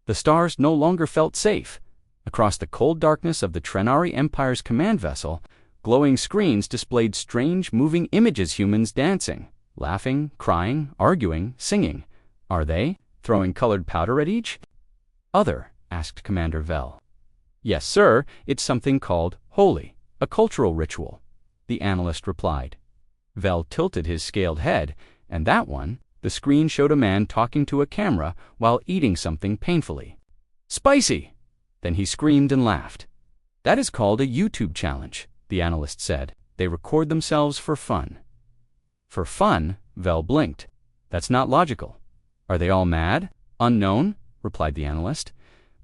The stars no longer felt safe. Across the cold darkness of the Trenari Empire's command vessel, glowing screens displayed strange moving images, humans dancing, laughing, crying, arguing, singing. Are they throwing colored powder at each other? Asked Commander Vel. Yes, sir, it's something called holy, a cultural ritual, the analyst replied. Vel tilted his scaled head, and that one, the screen showed a man talking to a camera while eating something painfully. Spicy! Then he screamed and laughed. That is called a YouTube challenge, the analyst said. They record themselves for fun. For fun? Vel blinked. That's not logical. Are they all mad? Unknown, replied the analyst.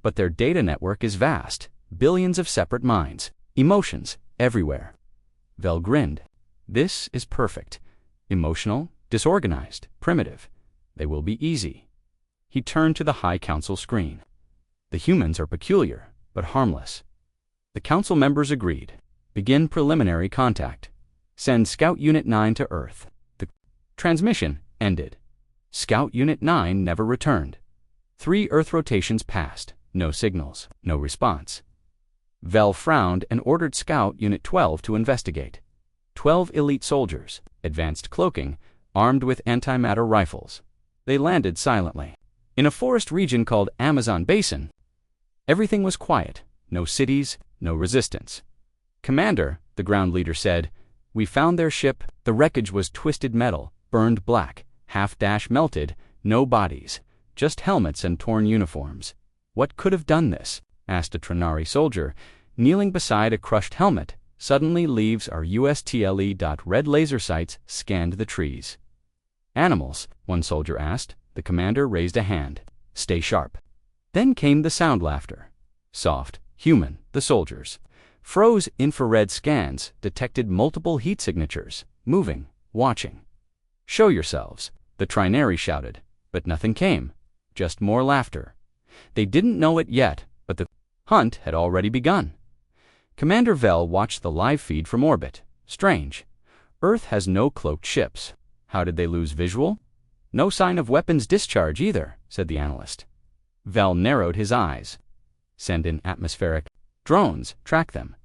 But their data network is vast. Billions of separate minds, emotions, everywhere. Vel grinned. This is perfect. Emotional, disorganized, primitive. They will be easy. He turned to the High Council screen. The humans are peculiar, but harmless. The council members agreed. Begin preliminary contact. Send Scout Unit 9 to Earth. The transmission ended. Scout Unit 9 never returned. 3 Earth rotations passed. No signals, no response. Vel frowned and ordered Scout Unit 12 to investigate. 12 elite soldiers, advanced cloaking, armed with antimatter rifles. They landed silently. In a forest region called Amazon Basin, everything was quiet. No cities, no resistance. Commander, the ground leader said, we found their ship. The wreckage was twisted metal, burned black, half-dash melted, no bodies, just helmets and torn uniforms. What could have done this? Asked a Trenari soldier, kneeling beside a crushed helmet. Suddenly leaves our USTLE. Red laser sights scanned the trees. Animals, one soldier asked. The commander raised a hand. Stay sharp. Then came the sound laughter. Soft, human, the soldiers. Froze infrared scans detected multiple heat signatures, moving, watching. Show yourselves, the Trinari shouted, but nothing came, just more laughter. They didn't know it yet, but the hunt had already begun. Commander Vel watched the live feed from orbit. Strange. Earth has no cloaked ships. How did they lose visual? No sign of weapons discharge either, said the analyst. Vel narrowed his eyes. Send in atmospheric drones, track them.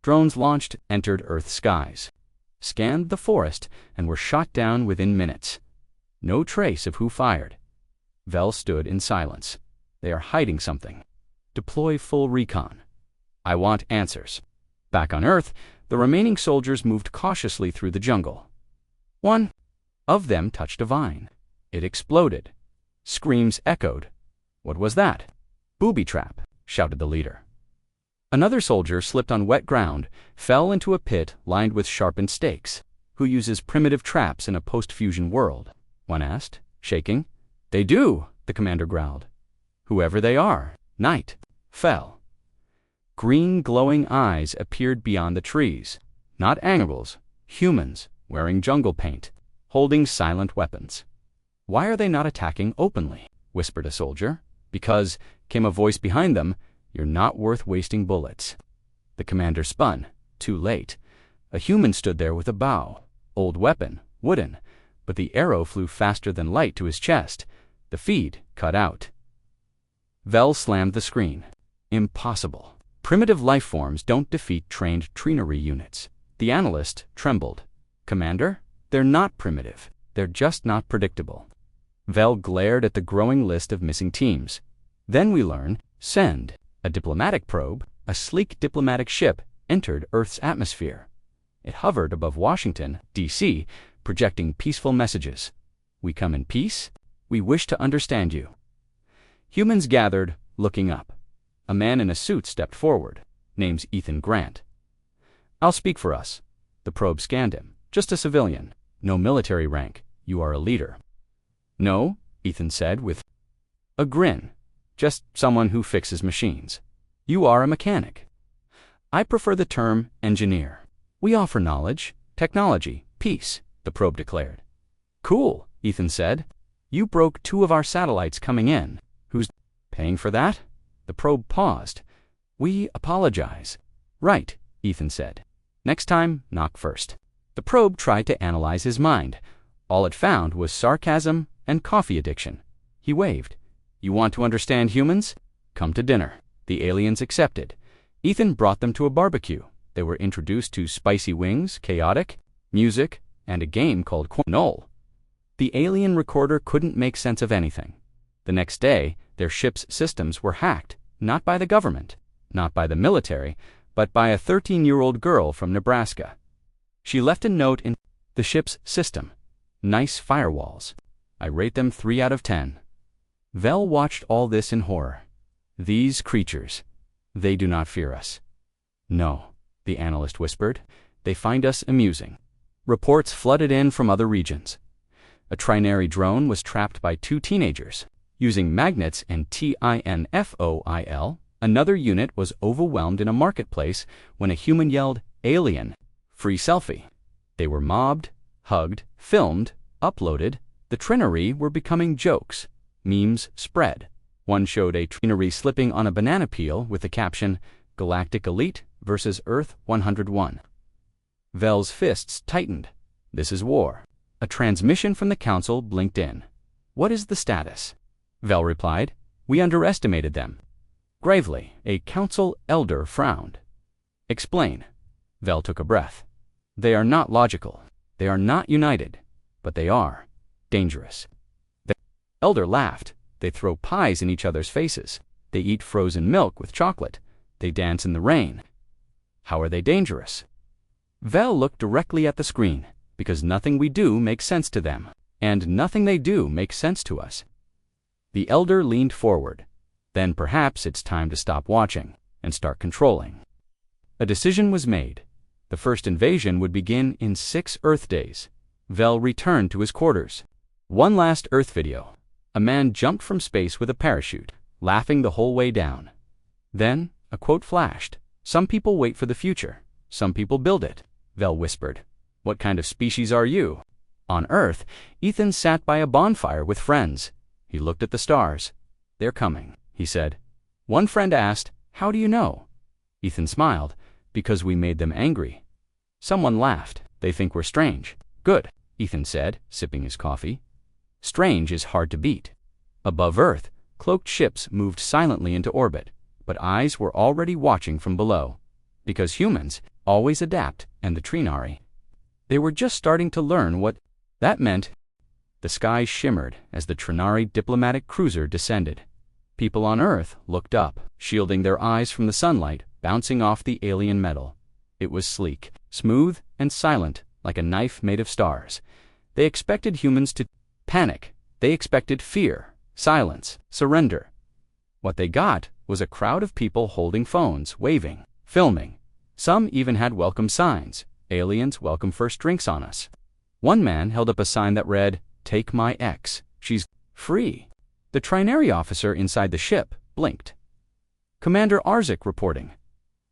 Drones launched, entered Earth's skies, scanned the forest, and were shot down within minutes. No trace of who fired. Vel stood in silence. They are hiding something. Deploy full recon. I want answers. Back on Earth, the remaining soldiers moved cautiously through the jungle. One of them touched a vine. It exploded. Screams echoed. What was that? Booby trap, shouted the leader. Another soldier slipped on wet ground, fell into a pit lined with sharpened stakes. Who uses primitive traps in a post-fusion world? One asked, shaking. They do, the commander growled. Whoever they are. Night fell. Green glowing eyes appeared beyond the trees. Not animals, humans, wearing jungle paint, holding silent weapons. Why are they not attacking openly? Whispered a soldier. Because, came a voice behind them, you're not worth wasting bullets. The commander spun. Too late. A human stood there with a bow. Old weapon, wooden, but the arrow flew faster than light to his chest. The feed cut out. Vel slammed the screen. Impossible. Primitive life forms don't defeat trained Trinary units. The analyst trembled. Commander, they're not primitive. They're just not predictable. Vel glared at the growing list of missing teams. Then we learn, send. A diplomatic probe, a sleek diplomatic ship, entered Earth's atmosphere. It hovered above Washington, D.C., projecting peaceful messages. We come in peace. We wish to understand you. Humans gathered, looking up. A man in a suit stepped forward. Name's Ethan Grant. I'll speak for us. The probe scanned him. Just a civilian. No military rank. You are a leader. No, Ethan said with a grin. Just someone who fixes machines. You are a mechanic. I prefer the term engineer. We offer knowledge, technology, peace, the probe declared. Cool, Ethan said. You broke 2 of our satellites coming in. Who's paying for that? The probe paused. We apologize. Right, Ethan said. Next time, knock first. The probe tried to analyze his mind. All it found was sarcasm and coffee addiction. He waved. You want to understand humans? Come to dinner. The aliens accepted. Ethan brought them to a barbecue. They were introduced to spicy wings, chaotic music, and a game called Knoll. The alien recorder couldn't make sense of anything. The next day, their ship's systems were hacked, not by the government, not by the military, but by a 13-year-old girl from Nebraska. She left a note in the ship's system. Nice firewalls. I rate them 3 out of 10. Vel watched all this in horror. These creatures, they do not fear us. No, the analyst whispered. They find us amusing. Reports flooded in from other regions. A trinary drone was trapped by 2 teenagers. Using magnets and TINFOIL, another unit was overwhelmed in a marketplace when a human yelled, "Alien! Free selfie!" They were mobbed, hugged, filmed, uploaded. The trinary were becoming jokes. Memes spread. One showed a trinary slipping on a banana peel with the caption, "Galactic Elite versus Earth 101." Vel's fists tightened. This is war. A transmission from the council blinked in. What is the status? Vel replied, We underestimated them. Gravely, a council elder frowned. Explain. Vel took a breath. They are not logical. They are not united. But they are dangerous. The elder laughed. They throw pies in each other's faces. They eat frozen milk with chocolate. They dance in the rain. How are they dangerous? Vel looked directly at the screen, because nothing we do makes sense to them, and nothing they do makes sense to us. The elder leaned forward. Then perhaps it's time to stop watching and start controlling. A decision was made. The first invasion would begin in 6 Earth days. Vel returned to his quarters. One last Earth video. A man jumped from space with a parachute, laughing the whole way down. Then a quote flashed. Some people wait for the future. Some people build it. Vel whispered. What kind of species are you? On Earth, Ethan sat by a bonfire with friends. He looked at the stars. They're coming, he said. One friend asked, How do you know? Ethan smiled. Because we made them angry. Someone laughed. They think we're strange. Good, Ethan said, sipping his coffee. Strange is hard to beat. Above Earth, cloaked ships moved silently into orbit, but eyes were already watching from below. Because humans always adapt, and the Trinari. They were just starting to learn what that meant. The sky shimmered as the Trinari diplomatic cruiser descended. People on Earth looked up, shielding their eyes from the sunlight bouncing off the alien metal. It was sleek, smooth, and silent, like a knife made of stars. They expected humans to panic. They expected fear, silence, surrender. What they got was a crowd of people holding phones, waving, filming. Some even had welcome signs. Aliens welcome first drinks on us. One man held up a sign that read, Take my ex. She's free. The Trinary officer inside the ship blinked. Commander Arzik reporting.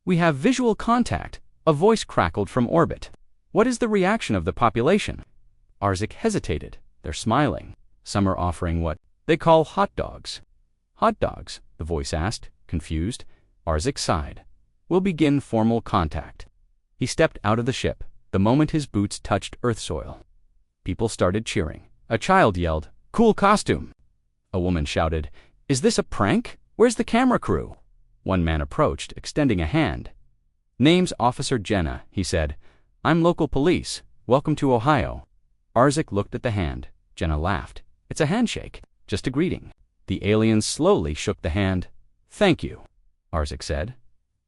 We have visual contact. A voice crackled from orbit. What is the reaction of the population? Arzik hesitated. They're smiling. Some are offering what they call hot dogs. Hot dogs, the voice asked, confused. Arzik sighed. We'll begin formal contact. He stepped out of the ship the moment his boots touched Earth soil. People started cheering. A child yelled, Cool costume. A woman shouted, Is this a prank? Where's the camera crew? One man approached, extending a hand. Name's Officer Jenna, he said. I'm local police. Welcome to Ohio. Arzik looked at the hand. Jenna laughed. It's a handshake, just a greeting. The aliens slowly shook the hand. Thank you, Arzik said.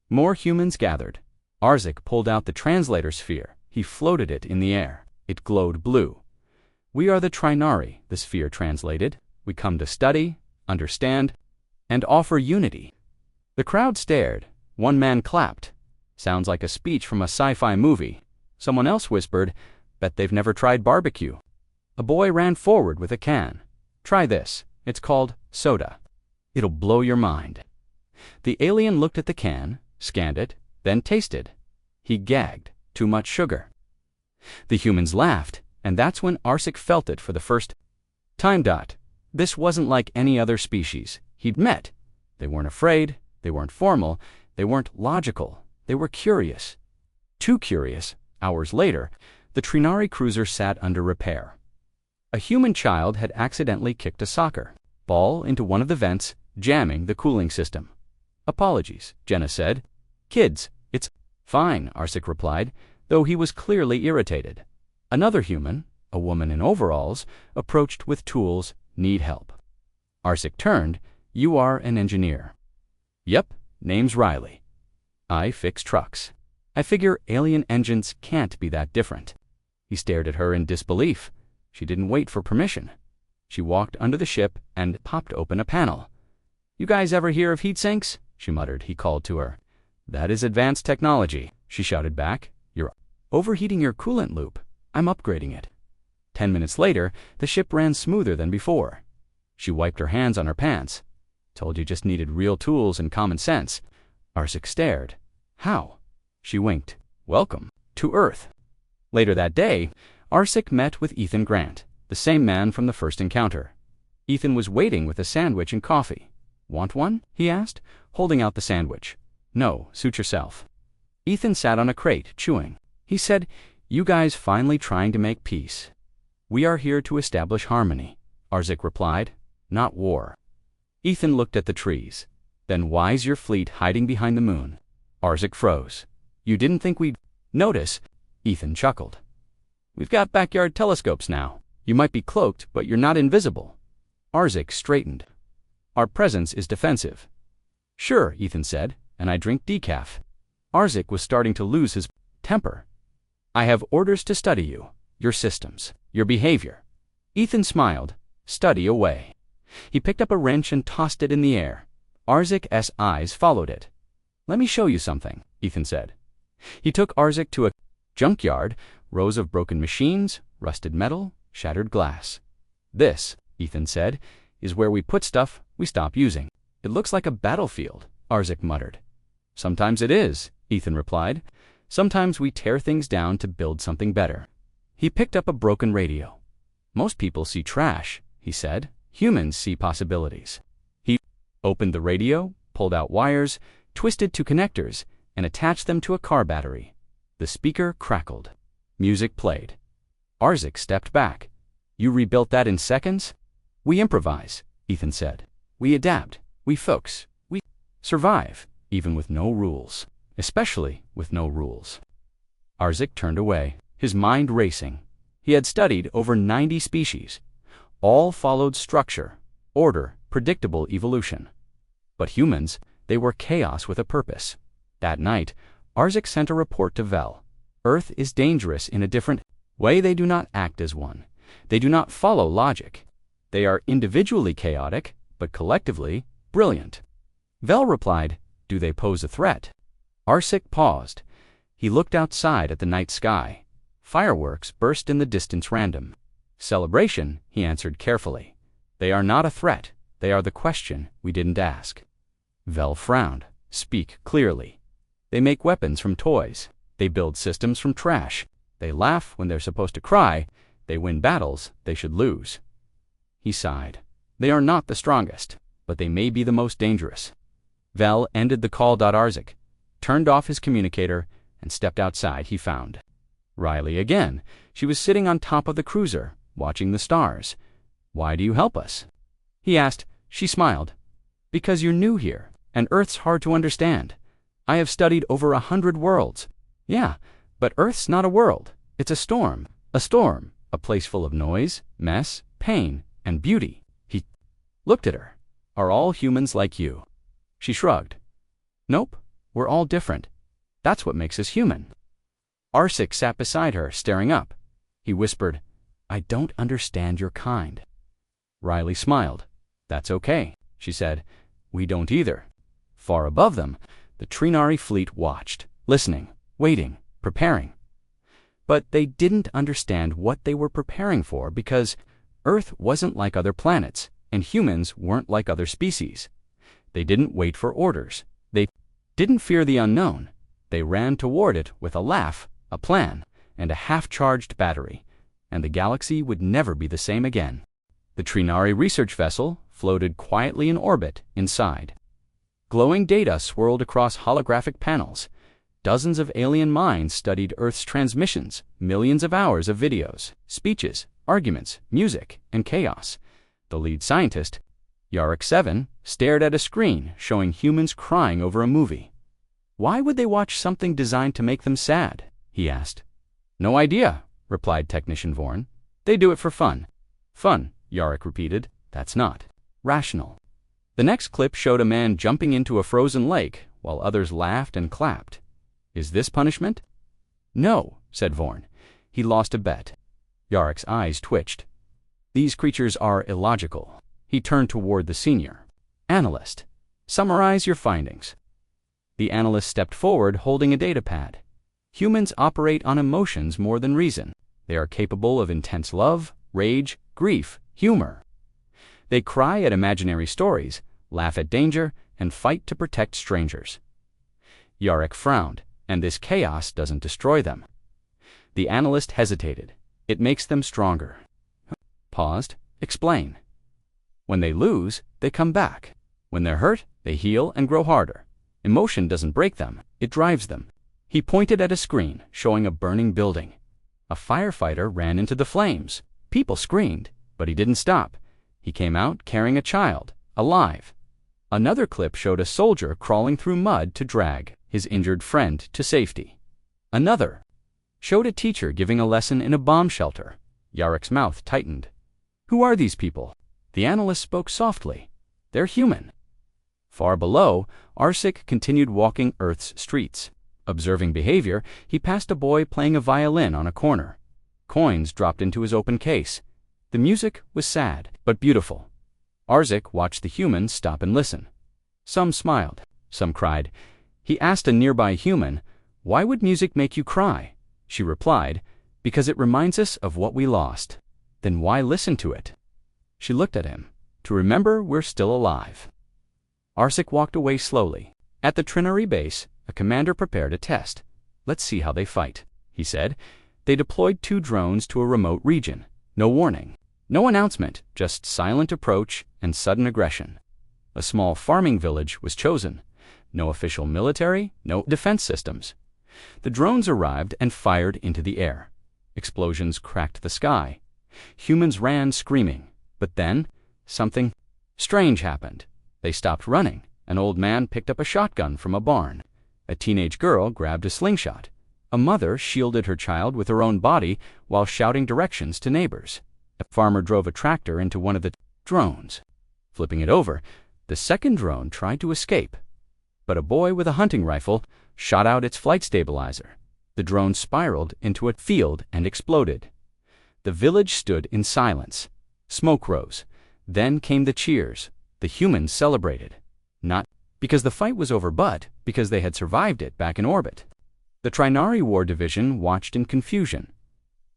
More humans gathered. Arzik pulled out the translator sphere. He floated it in the air. It glowed blue. We are the Trinari, the sphere translated. We come to study, understand, and offer unity. The crowd stared. One man clapped. Sounds like a speech from a sci-fi movie. Someone else whispered, Bet they've never tried barbecue. A boy ran forward with a can. Try this. It's called soda. It'll blow your mind. The alien looked at the can, scanned it, then tasted. He gagged. Too much sugar. The humans laughed, and that's when Arzik felt it for the first time. This wasn't like any other species he'd met. They weren't afraid. They weren't formal. They weren't logical. They were curious. Too curious. Hours later, the Trinari cruiser sat under repair. A human child had accidentally kicked a soccer. ball into one of the vents, jamming the cooling system. "Apologies," Jenna said. "Kids, it's fine," Arsik replied, though he was clearly irritated. Another human, a woman in overalls, approached with tools. "Need help?" Arsik turned. "You are an engineer." "Yep, name's Riley. I fix trucks. I figure alien engines can't be that different." He stared at her in disbelief. She didn't wait for permission. She walked under the ship and popped open a panel. "You guys ever hear of heat sinks?" she muttered. He called to her. "That is advanced technology," she shouted back. "You're overheating your coolant loop. I'm upgrading it." 10 minutes later, the ship ran smoother than before. She wiped her hands on her pants. "Told you just needed real tools and common sense." Arsik stared. "How?" She winked. "Welcome to Earth." Later that day, Arsik met with Ethan Grant, the same man from the first encounter. Ethan was waiting with a sandwich and coffee. "Want one?" he asked, holding out the sandwich. "No, suit yourself." Ethan sat on a crate, chewing. He said, "You guys finally trying to make peace?" "We are here to establish harmony," Arsik replied, "not war." Ethan looked at the trees. "Then why's your fleet hiding behind the moon?" Arsik froze. "You didn't think we'd notice?" Ethan chuckled. "We've got backyard telescopes now. You might be cloaked, but you're not invisible." Arsik straightened. "Our presence is defensive." "Sure," Ethan said, "and I drink decaf." Arsik was starting to lose his temper. "I have orders to study you, your systems, your behavior." Ethan smiled. "Study away." He picked up a wrench and tossed it in the air. Arsik's eyes followed it. "Let me show you something," Ethan said. He took Arsik to a junkyard, rows of broken machines, rusted metal, shattered glass. "This," Ethan said, "is where we put stuff we stop using." "It looks like a battlefield," Arsik muttered. "Sometimes it is," Ethan replied. "Sometimes we tear things down to build something better." He picked up a broken radio. "Most people see trash," he said. "Humans see possibilities." He opened the radio, pulled out wires, twisted two connectors, and attached them to a car battery. The speaker crackled. Music played. Arsik stepped back. "You rebuilt that in seconds?" "We improvise," Ethan said. "We adapt. We fix. We survive, even with no rules. Especially with no rules." Arsik turned away, his mind racing. He had studied over 90 species. All followed structure, order, predictable evolution. But humans, they were chaos with a purpose. That night, Arsik sent a report to Vel. Earth is dangerous in a different way. They do not act as one. They do not follow logic. They are individually chaotic, but collectively brilliant. Vel replied, "Do they pose a threat?" Arsik paused. He looked outside at the night sky. Fireworks burst in the distance random. "Celebration," he answered carefully. "They are not a threat. They are the question we didn't ask." Vel frowned. "Speak clearly." "They make weapons from toys. They build systems from trash. They laugh when they're supposed to cry. They win battles they should lose." He sighed. "They are not the strongest, but they may be the most dangerous." Vel ended the call. Arsik turned off his communicator and stepped outside. He found Riley again. She was sitting on top of the cruiser, watching the stars. "Why do you help us?" he asked. She smiled. "Because you're new here, and Earth's hard to understand. I have studied over 100 worlds." "Yeah, but Earth's not a world. It's a storm. A storm, a place full of noise, mess, pain, and beauty." He looked at her. "Are all humans like you?" She shrugged. "Nope, we're all different. That's what makes us human." Arsik sat beside her, staring up. He whispered, "I don't understand your kind." Riley smiled. "That's okay," she said. "We don't either." Far above them, the Trinari fleet watched, listening, waiting, preparing. But they didn't understand what they were preparing for because Earth wasn't like other planets, and humans weren't like other species. They didn't wait for orders. They didn't fear the unknown. They ran toward it with a laugh, a plan, and a half-charged battery, and the galaxy would never be the same again. The Trinari research vessel floated quietly in orbit inside. Glowing data swirled across holographic panels. Dozens of alien minds studied Earth's transmissions, millions of hours of videos, speeches, arguments, music, and chaos. The lead scientist Yarek 7 stared at a screen showing humans crying over a movie. Why would they watch something designed to make them sad? He asked. No idea, replied Technician Vorn. They do it for fun. Fun, Yarek repeated. That's not rational. The next clip showed a man jumping into a frozen lake while others laughed and clapped. Is this punishment? No, said Vorn. He lost a bet. Yarek's eyes twitched. These creatures are illogical. He turned toward the senior analyst. Summarize your findings. The analyst stepped forward holding a data pad. Humans operate on emotions more than reason. They are capable of intense love, rage, grief, humor. They cry at imaginary stories, laugh at danger, and fight to protect strangers. Yarek frowned, and this chaos doesn't destroy them. The analyst hesitated. It makes them stronger. Paused. Explain. When they lose, they come back. When they're hurt, they heal and grow harder. Emotion doesn't break them, it drives them. He pointed at a screen showing a burning building. A firefighter ran into the flames. People screamed, but he didn't stop. He came out carrying a child, alive. Another clip showed a soldier crawling through mud to drag his injured friend to safety. Another showed a teacher giving a lesson in a bomb shelter. Yarek's mouth tightened. Who are these people? The analyst spoke softly. They're human. Far below, Arsik continued walking Earth's streets. Observing behavior, he passed a boy playing a violin on a corner. Coins dropped into his open case. The music was sad, but beautiful. Arsik watched the humans stop and listen. Some smiled, some cried. He asked a nearby human, "Why would music make you cry?" She replied, "Because it reminds us of what we lost." Then why listen to it? She looked at him. To remember we're still alive. Arsik walked away slowly. At the Trinary base, a commander prepared a test. Let's see how they fight, he said. They deployed 2 drones to a remote region. No warning. No announcement, just silent approach and sudden aggression. A small farming village was chosen. No official military, no defense systems. The drones arrived and fired into the air. Explosions cracked the sky. Humans ran screaming. But then, something strange happened. They stopped running. An old man picked up a shotgun from a barn. A teenage girl grabbed a slingshot. A mother shielded her child with her own body while shouting directions to neighbors. A farmer drove a tractor into one of the drones. Flipping it over, the second drone tried to escape. But a boy with a hunting rifle shot out its flight stabilizer. The drone spiraled into a field and exploded. The village stood in silence. Smoke rose. Then came the cheers. The humans celebrated. Not because the fight was over, but because they had survived it back in orbit. The Trinari War Division watched in confusion.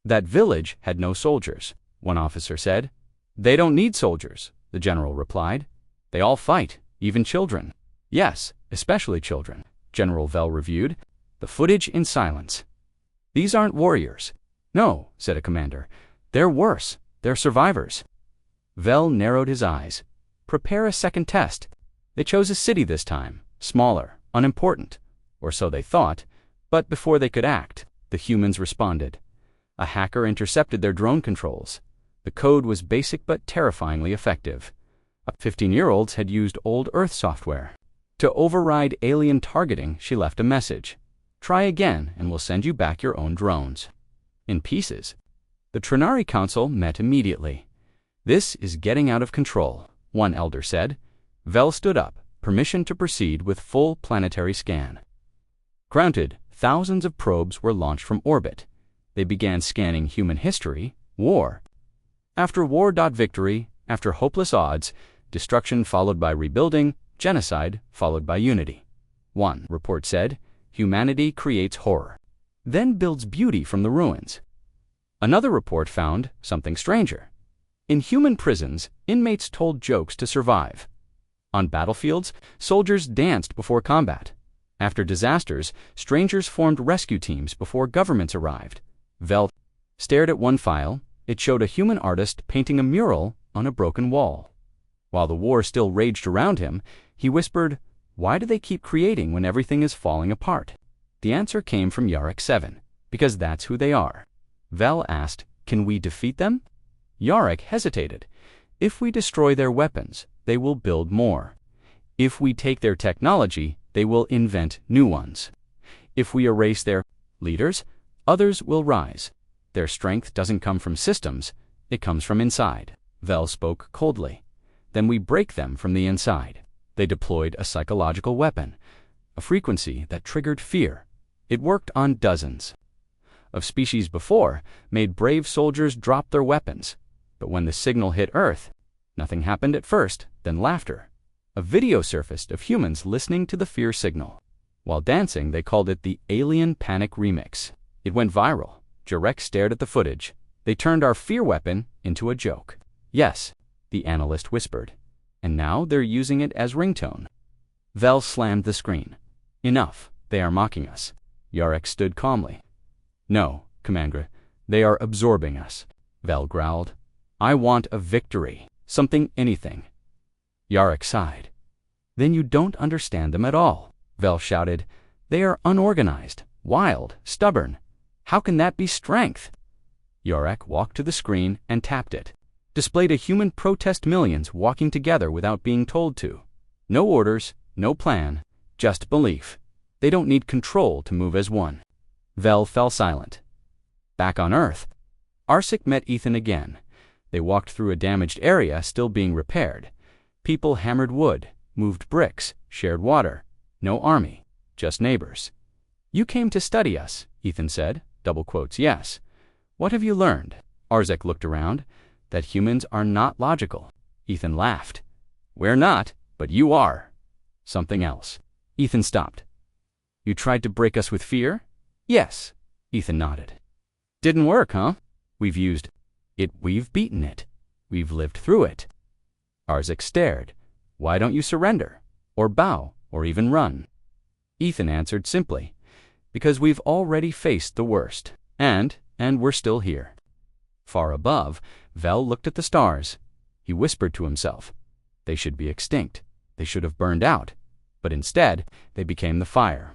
That village had no soldiers, one officer said. They don't need soldiers, the general replied. They all fight, even children. Yes, especially children, General Vell reviewed, the footage in silence. These aren't warriors. No, said a commander. They're worse. They're survivors. Vell narrowed his eyes. Prepare a second test. They chose a city this time, smaller, unimportant, or so they thought, but before they could act, the humans responded. A hacker intercepted their drone controls. The code was basic but terrifyingly effective. 15-year-olds had used old Earth software. To override alien targeting, she left a message. Try again and we'll send you back your own drones. In pieces. The Trinari Council met immediately. This is getting out of control, one elder said. Vell stood up, permission to proceed with full planetary scan. Granted, thousands of probes were launched from orbit. They began scanning human history, war. After war. Victory, after hopeless odds, destruction followed by rebuilding, genocide followed by unity. One report said, humanity creates horror, then builds beauty from the ruins. Another report found something stranger. In human prisons, inmates told jokes to survive. On battlefields, soldiers danced before combat. After disasters, strangers formed rescue teams before governments arrived. Vell stared at one file. It showed a human artist painting a mural on a broken wall. While the war still raged around him, he whispered, "Why do they keep creating when everything is falling apart?" The answer came from Yarek 7, because that's who they are. Vell asked, "Can we defeat them?" Yarek hesitated. "If we destroy their weapons, they will build more. If we take their technology, they will invent new ones. If we erase their leaders, others will rise. Their strength doesn't come from systems, it comes from inside. Vel spoke coldly. Then we break them from the inside. They deployed a psychological weapon, a frequency that triggered fear. It worked on dozens of species before, made brave soldiers drop their weapons. But when the signal hit Earth, nothing happened at first, then laughter. A video surfaced of humans listening to the fear signal. While dancing, they called it the Alien Panic Remix. It went viral. Jarek stared at the footage. They turned our fear weapon into a joke. Yes, the analyst whispered. And now they're using it as ringtone. Vel slammed the screen. Enough, they are mocking us. Jarek stood calmly. No, Commander, they are absorbing us. Vel growled. I want a victory. Anything. Jarek sighed. Then you don't understand them at all. Vel shouted. They are unorganized, wild, stubborn. How can that be strength? Jarek walked to the screen and tapped it. Displayed a human protest, millions walking together without being told to. No orders, no plan, just belief. They don't need control to move as one. Vel fell silent. Back on Earth, Arsik met Ethan again. They walked through a damaged area still being repaired. People hammered wood, moved bricks, shared water. No army, just neighbors. You came to study us, Ethan said, double quotes, yes. What have you learned? Arsik looked around. That humans are not logical. Ethan laughed. We're not, but you are. Something else. Ethan stopped. You tried to break us with fear? Yes. Ethan nodded. Didn't work, huh? We've used it. We've beaten it. We've lived through it. Arsik stared. Why don't you surrender? Or bow? Or even run? Ethan answered simply. Because we've already faced the worst. And we're still here. Far above, Vel looked at the stars. He whispered to himself. They should be extinct. They should have burned out. But instead, they became the fire.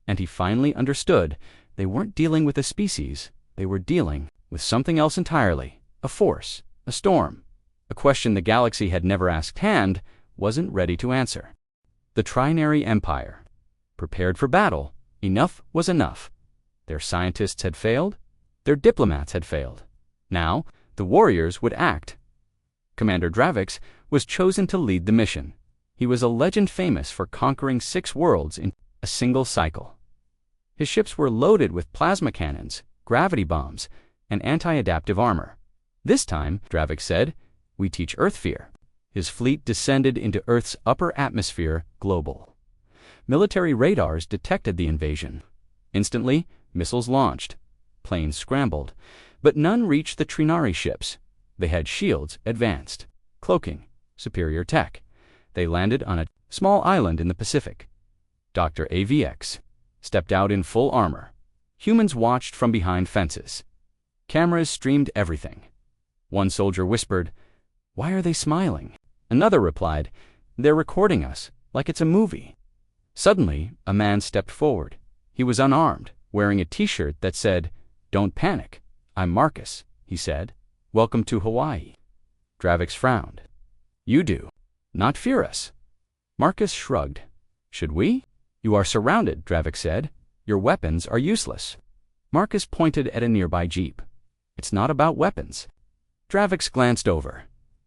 And he finally understood they weren't dealing with a species. They were dealing with something else entirely. A force, a storm. A question the galaxy had never asked and wasn't ready to answer. The Trinary Empire. Prepared for battle, enough was enough. Their scientists had failed. Their diplomats had failed. Now, the warriors would act. Commander Dravix was chosen to lead the mission. He was a legend famous for conquering 6 worlds in a single cycle. His ships were loaded with plasma cannons, gravity bombs, and anti-adaptive armor. This time, Dravix said, we teach Earth fear. His fleet descended into Earth's upper atmosphere, global. Military radars detected the invasion. Instantly, missiles launched. Planes scrambled, but none reached the Trinari ships. They had shields advanced, cloaking, superior tech. They landed on a small island in the Pacific. Dr. AVX stepped out in full armor. Humans watched from behind fences. Cameras streamed everything. One soldier whispered, "Why are they smiling?" Another replied, "They're recording us, like it's a movie." Suddenly, a man stepped forward. He was unarmed, wearing a t-shirt that said, "Don't panic. I'm Marcus," he said. "Welcome to Hawaii." Dravix frowned. "You do not fear us." Marcus shrugged. "Should we?" "You are surrounded," Dravix said. "Your weapons are useless." Marcus pointed at a nearby jeep. "It's not about weapons." Dravix glanced over.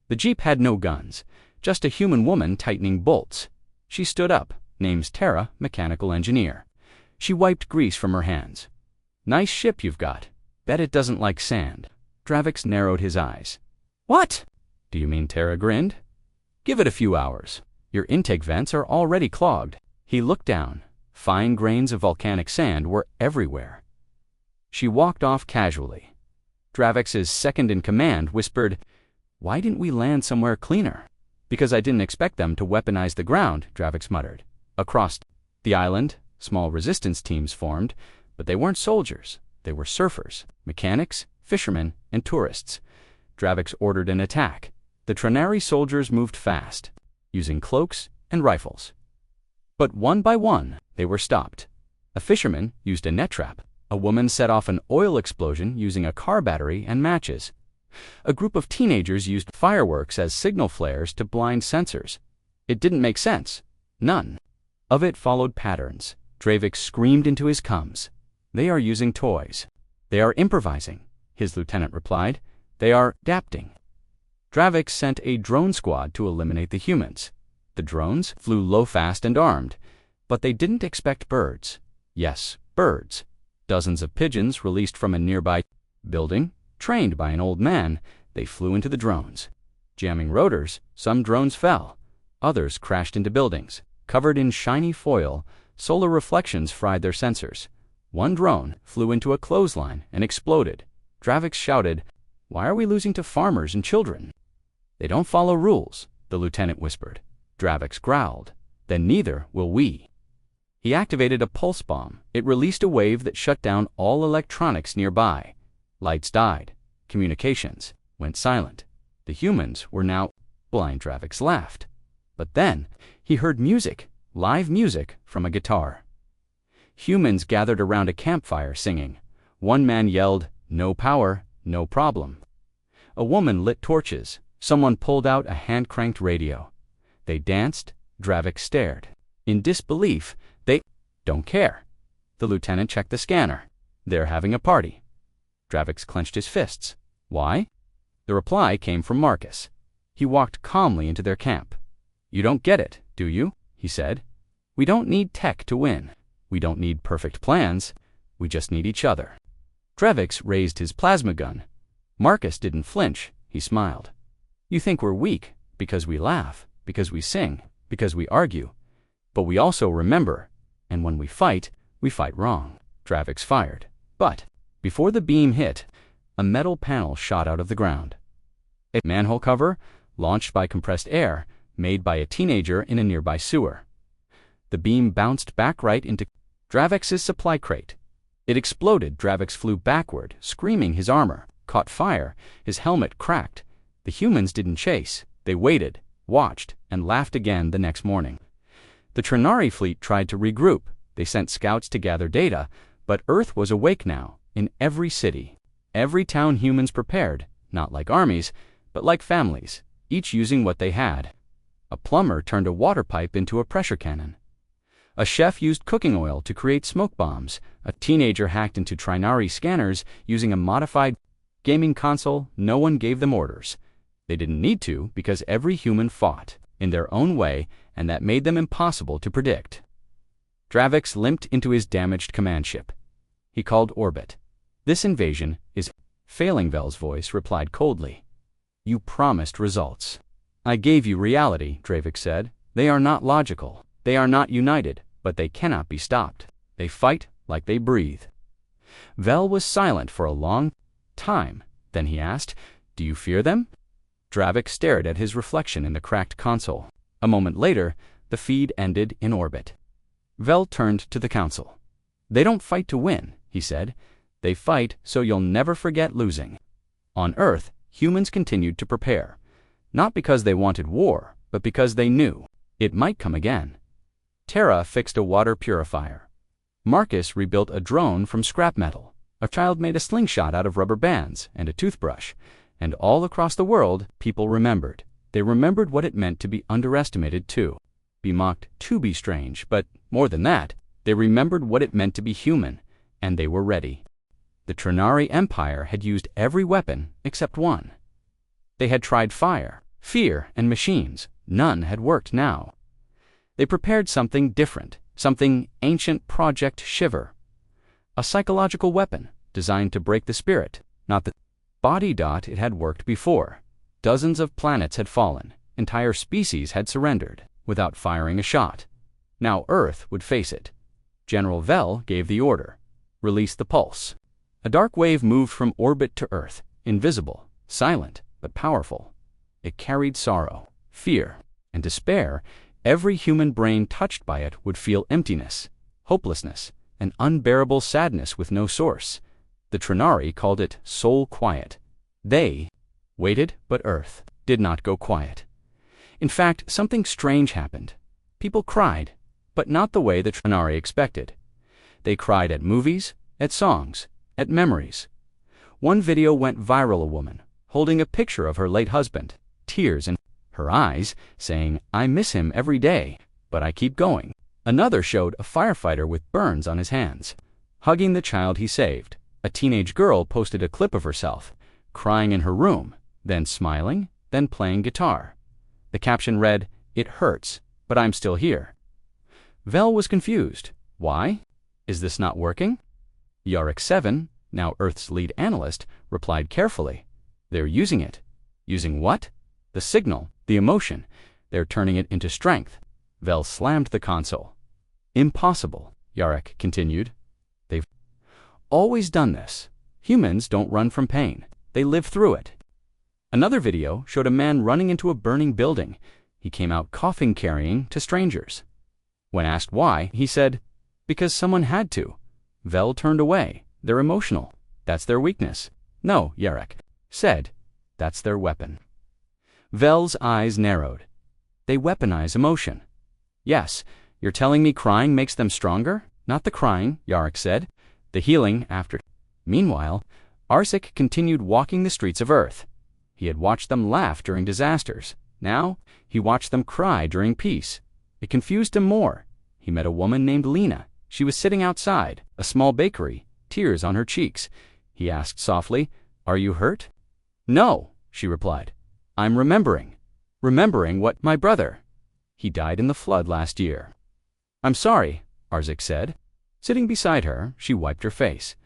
The jeep had no guns, just a human woman tightening bolts. She stood up, name's Tara, mechanical engineer. She wiped grease from her hands. "Nice ship you've got. Bet it doesn't like sand." Dravix narrowed his eyes. "What?" "Do you mean?" Tara grinned. "Give it a few hours. Your intake vents are already clogged." He looked down. Fine grains of volcanic sand were everywhere. She walked off casually. Dravix's second-in-command whispered, "Why didn't we land somewhere cleaner?" "Because I didn't expect them to weaponize the ground," Dravix muttered. Across the island, small resistance teams formed, but they weren't soldiers. They were surfers, mechanics, fishermen, and tourists. Dravix ordered an attack. The Trinari soldiers moved fast, using cloaks and rifles. But one by one, they were stopped. A fisherman used a net trap. A woman set off an oil explosion using a car battery and matches. A group of teenagers used fireworks as signal flares to blind sensors. It didn't make sense. None of it followed patterns. Dravik screamed into his cums. They are using toys. They are improvising, his lieutenant replied. They are adapting. Dravik sent a drone squad to eliminate the humans. The drones flew low, fast, and armed. But they didn't expect birds. Yes, birds. Dozens of pigeons released from a nearby building, trained by an old man, they flew into the drones. Jamming rotors, some drones fell. Others crashed into buildings. Covered in shiny foil, solar reflections fried their sensors. One drone flew into a clothesline and exploded. Dravik shouted, "Why are we losing to farmers and children?" "They don't follow rules," the lieutenant whispered. Dravik growled, "Then neither will we." He activated a pulse bomb. It released a wave that shut down all electronics nearby. Lights died. Communications went silent. The humans were now blind. Dravik laughed. But then he heard music, live music from a guitar. Humans gathered around a campfire singing. One man yelled, "No power, no problem." A woman lit torches. Someone pulled out a hand-cranked radio. They danced. Dravik stared. In disbelief, they don't care. The lieutenant checked the scanner. They're having a party. Dravik clenched his fists. Why? The reply came from Marcus. He walked calmly into their camp. "You don't get it, do you?" he said. "We don't need tech to win. We don't need perfect plans. We just need each other." Dravik raised his plasma gun. Marcus didn't flinch. He smiled. "You think we're weak because we laugh, because we sing, because we argue. But we also remember, and when we fight wrong." Dravik fired. But before the beam hit, a metal panel shot out of the ground. A manhole cover, launched by compressed air, made by a teenager in a nearby sewer. The beam bounced back right into Dravik's supply crate. It exploded. Dravik flew backward, screaming. His armor caught fire. His helmet cracked. The humans didn't chase. They waited, watched, and laughed again the next morning. The Trinari fleet tried to regroup. They sent scouts to gather data, but Earth was awake now, in every city. Every town humans prepared, not like armies, but like families, each using what they had. A plumber turned a water pipe into a pressure cannon. A chef used cooking oil to create smoke bombs. A teenager hacked into Trinari scanners using a modified gaming console. No one gave them orders. They didn't need to because every human fought in their own way, and that made them impossible to predict. Dravik limped into his damaged command ship. He called orbit. "This invasion is failing," Vel's voice replied coldly. "You promised results." "I gave you reality," Dravik said. "They are not logical. They are not united, but they cannot be stopped. They fight like they breathe." Vel was silent for a long time. Then he asked, "Do you fear them?" Dravik stared at his reflection in the cracked console. A moment later, the feed ended in orbit. Vel turned to the council. "They don't fight to win," he said. "They fight so you'll never forget losing." On Earth, humans continued to prepare. Not because they wanted war, but because they knew it might come again. Terra fixed a water purifier. Marcus rebuilt a drone from scrap metal. A child made a slingshot out of rubber bands and a toothbrush. And all across the world, people remembered. They remembered what it meant to be underestimated too. Be mocked to be strange, but more than that, they remembered what it meant to be human, and they were ready. The Trinari Empire had used every weapon except one. They had tried fire, fear, and machines. None had worked now. They prepared something different, something ancient. Project Shiver. A psychological weapon designed to break the spirit, not the body. It had worked before. Dozens of planets had fallen. Entire species had surrendered without firing a shot. Now Earth would face it. General Vel gave the order. Release the pulse. A dark wave moved from orbit to Earth, invisible, silent, but powerful. It carried sorrow, fear, and despair. Every human brain touched by it would feel emptiness, hopelessness, an unbearable sadness with no source. The Trinari called it soul quiet. They waited, but Earth did not go quiet. In fact, something strange happened. People cried, but not the way the Trinari expected. They cried at movies, at songs, at memories. One video went viral. A woman holding a picture of her late husband, tears in her eyes, saying, "I miss him every day, but I keep going." Another showed a firefighter with burns on his hands, hugging the child he saved. A teenage girl posted a clip of herself, crying in her room, then smiling, then playing guitar. The caption read, "It hurts, but I'm still here." Vel was confused. Why? Is this not working? Yarrick 7, now Earth's lead analyst, replied carefully. They're using it. Using what? The signal, the emotion. They're turning it into strength. Vel slammed the console. Impossible, Yarrick continued. They've always done this. Humans don't run from pain. They live through it. Another video showed a man running into a burning building. He came out coughing, carrying to strangers. When asked why, he said, "Because someone had to." Vel turned away. They're emotional. That's their weakness. No, Yarrick said, that's their weapon. Vel's eyes narrowed. They weaponize emotion. Yes, you're telling me crying makes them stronger? Not the crying, Yarrick said. The healing after. Meanwhile, Arcik continued walking the streets of Earth. He had watched them laugh during disasters. Now, he watched them cry during peace. It confused him more. He met a woman named Lena. She was sitting outside a small bakery, tears on her cheeks. He asked softly, "Are you hurt?" "No," she replied. "I'm remembering. Remembering what my brother. He died in the flood last year." "I'm sorry," Arcik said. Sitting beside her, she wiped her face.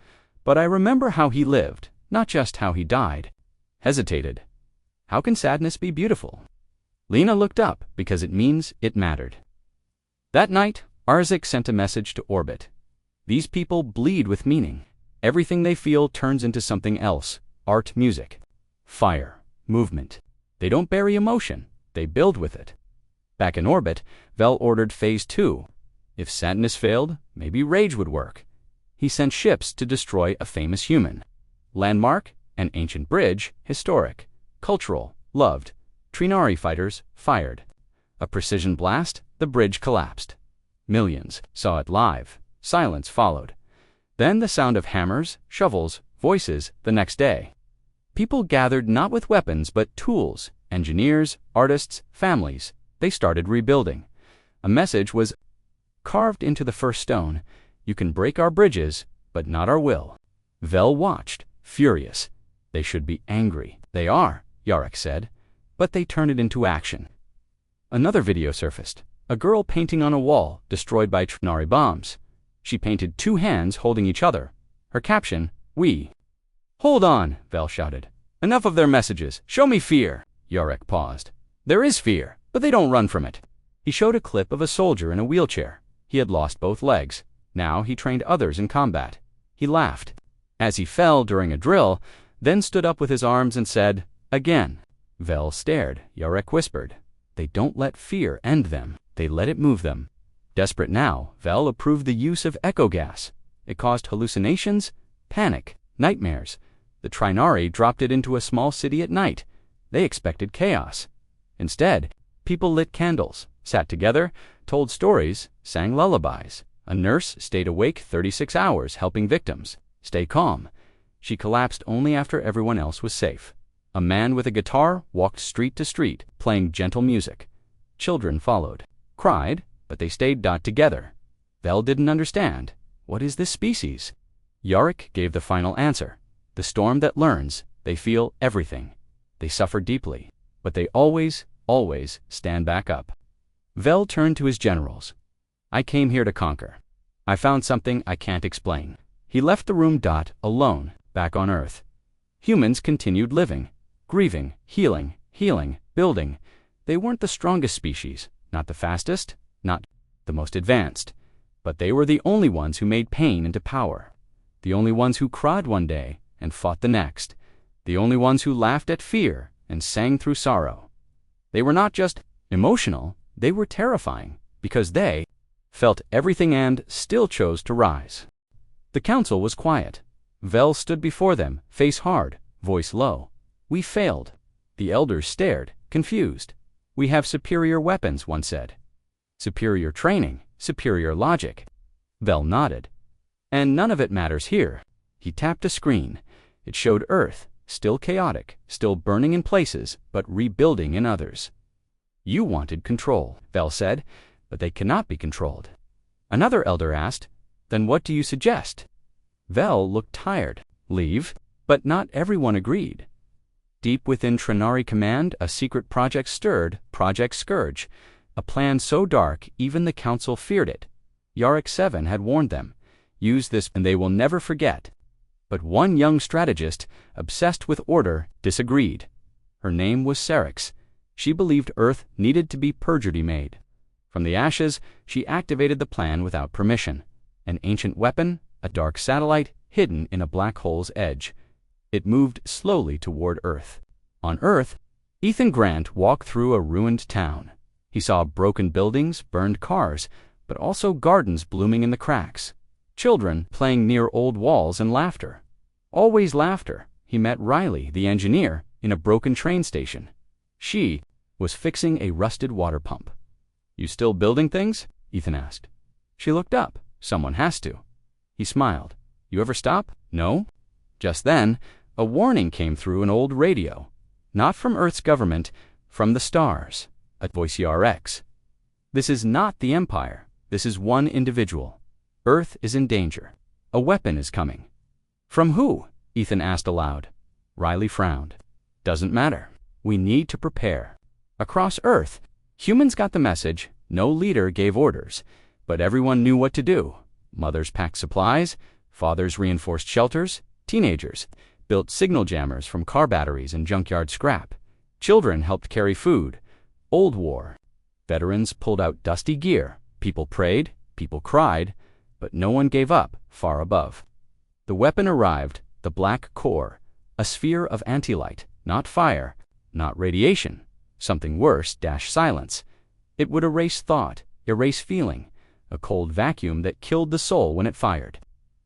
"But I remember how he lived, not just how he died." Hesitated. How can sadness be beautiful? Lena looked up because it means it mattered. That night, Arcik sent a message to Orbit. These people bleed with meaning. Everything they feel turns into something else. Art, music, fire, movement. They don't bury emotion, they build with it. Back in orbit, Vel ordered Phase 2. If sadness failed, maybe rage would work. He sent ships to destroy a famous human. Landmark, an ancient bridge, historic, cultural, loved. Trinari fighters fired. A precision blast, the bridge collapsed. Millions saw it live. Silence followed. Then the sound of hammers, shovels, voices the next day. People gathered not with weapons but tools, engineers, artists, families. They started rebuilding. A message was carved into the first stone. You can break our bridges, but not our will. Vel watched, furious. They should be angry. They are, Yarrick said, but they turn it into action. Another video surfaced. A girl painting on a wall, destroyed by Trinari bombs. She painted two hands holding each other. Her caption, "We." "Hold on," Vel shouted. "Enough of their messages. Show me fear." Yarrick paused. "There is fear, but they don't run from it." He showed a clip of a soldier in a wheelchair. He had lost both legs. Now he trained others in combat. He laughed. As he fell during a drill, then stood up with his arms and said, "Again." Vel stared. Yarrick whispered, "They don't let fear end them. They let it move them." Desperate now, Vel approved the use of echo gas. It caused hallucinations, panic, nightmares. The Trinari dropped it into a small city at night. They expected chaos. Instead, people lit candles, sat together, told stories, sang lullabies. A nurse stayed awake 36 hours helping victims. Stay calm. She collapsed only after everyone else was safe. A man with a guitar walked street to street, playing gentle music. Children followed. Cried, but they stayed together. Vel didn't understand. What is this species? Yarrick gave the final answer. The storm that learns. They feel everything. They suffer deeply, but they always, always stand back up. Vel turned to his generals. "I came here to conquer. I found something I can't explain." He left the room alone, back on Earth. Humans continued living, grieving, healing, building. They weren't the strongest species, not the fastest, not the most advanced, but they were the only ones who made pain into power. The only ones who cried one day and fought the next. The only ones who laughed at fear and sang through sorrow. They were not just emotional, they were terrifying, because they felt everything and still chose to rise. The council was quiet. Vel stood before them, face hard, voice low. "We failed." The elders stared, confused. "We have superior weapons," one said. "Superior training, superior logic." Vel nodded. "And none of it matters here." He tapped a screen. It showed Earth, still chaotic, still burning in places, but rebuilding in others. You wanted control, Vel said, but they cannot be controlled. Another elder asked, then what do you suggest? Vel looked tired. Leave, but not everyone agreed. Deep within Trinari Command, a secret project stirred, Project Scourge, a plan so dark even the Council feared it. Yarick 7 had warned them, use this and they will never forget. But one young strategist, obsessed with order, disagreed. Her name was Serix. She believed Earth needed to be purgatory made. From the ashes, she activated the plan without permission. An ancient weapon, a dark satellite, hidden in a black hole's edge. It moved slowly toward Earth. On Earth, Ethan Grant walked through a ruined town. He saw broken buildings, burned cars, but also gardens blooming in the cracks. Children playing near old walls and laughter. Always laughter. He met Riley, the engineer, in a broken train station. She was fixing a rusted water pump. You still building things? Ethan asked. She looked up. Someone has to. He smiled. You ever stop? No? Just then, a warning came through an old radio. Not from Earth's government, from the stars. A voice ERX. This is not the Empire. This is one individual. Earth is in danger. A weapon is coming. From who? Ethan asked aloud. Riley frowned. Doesn't matter. We need to prepare. Across Earth, humans got the message. No leader gave orders, but everyone knew what to do. Mothers packed supplies, fathers reinforced shelters, teenagers built signal jammers from car batteries and junkyard scrap. Children helped carry food. Old war. Veterans pulled out dusty gear. People prayed, people cried, but no one gave up far above. The weapon arrived, the black core, a sphere of anti-light, not fire, not radiation, something worse, silence. It would erase thought, erase feeling, a cold vacuum that killed the soul when it fired.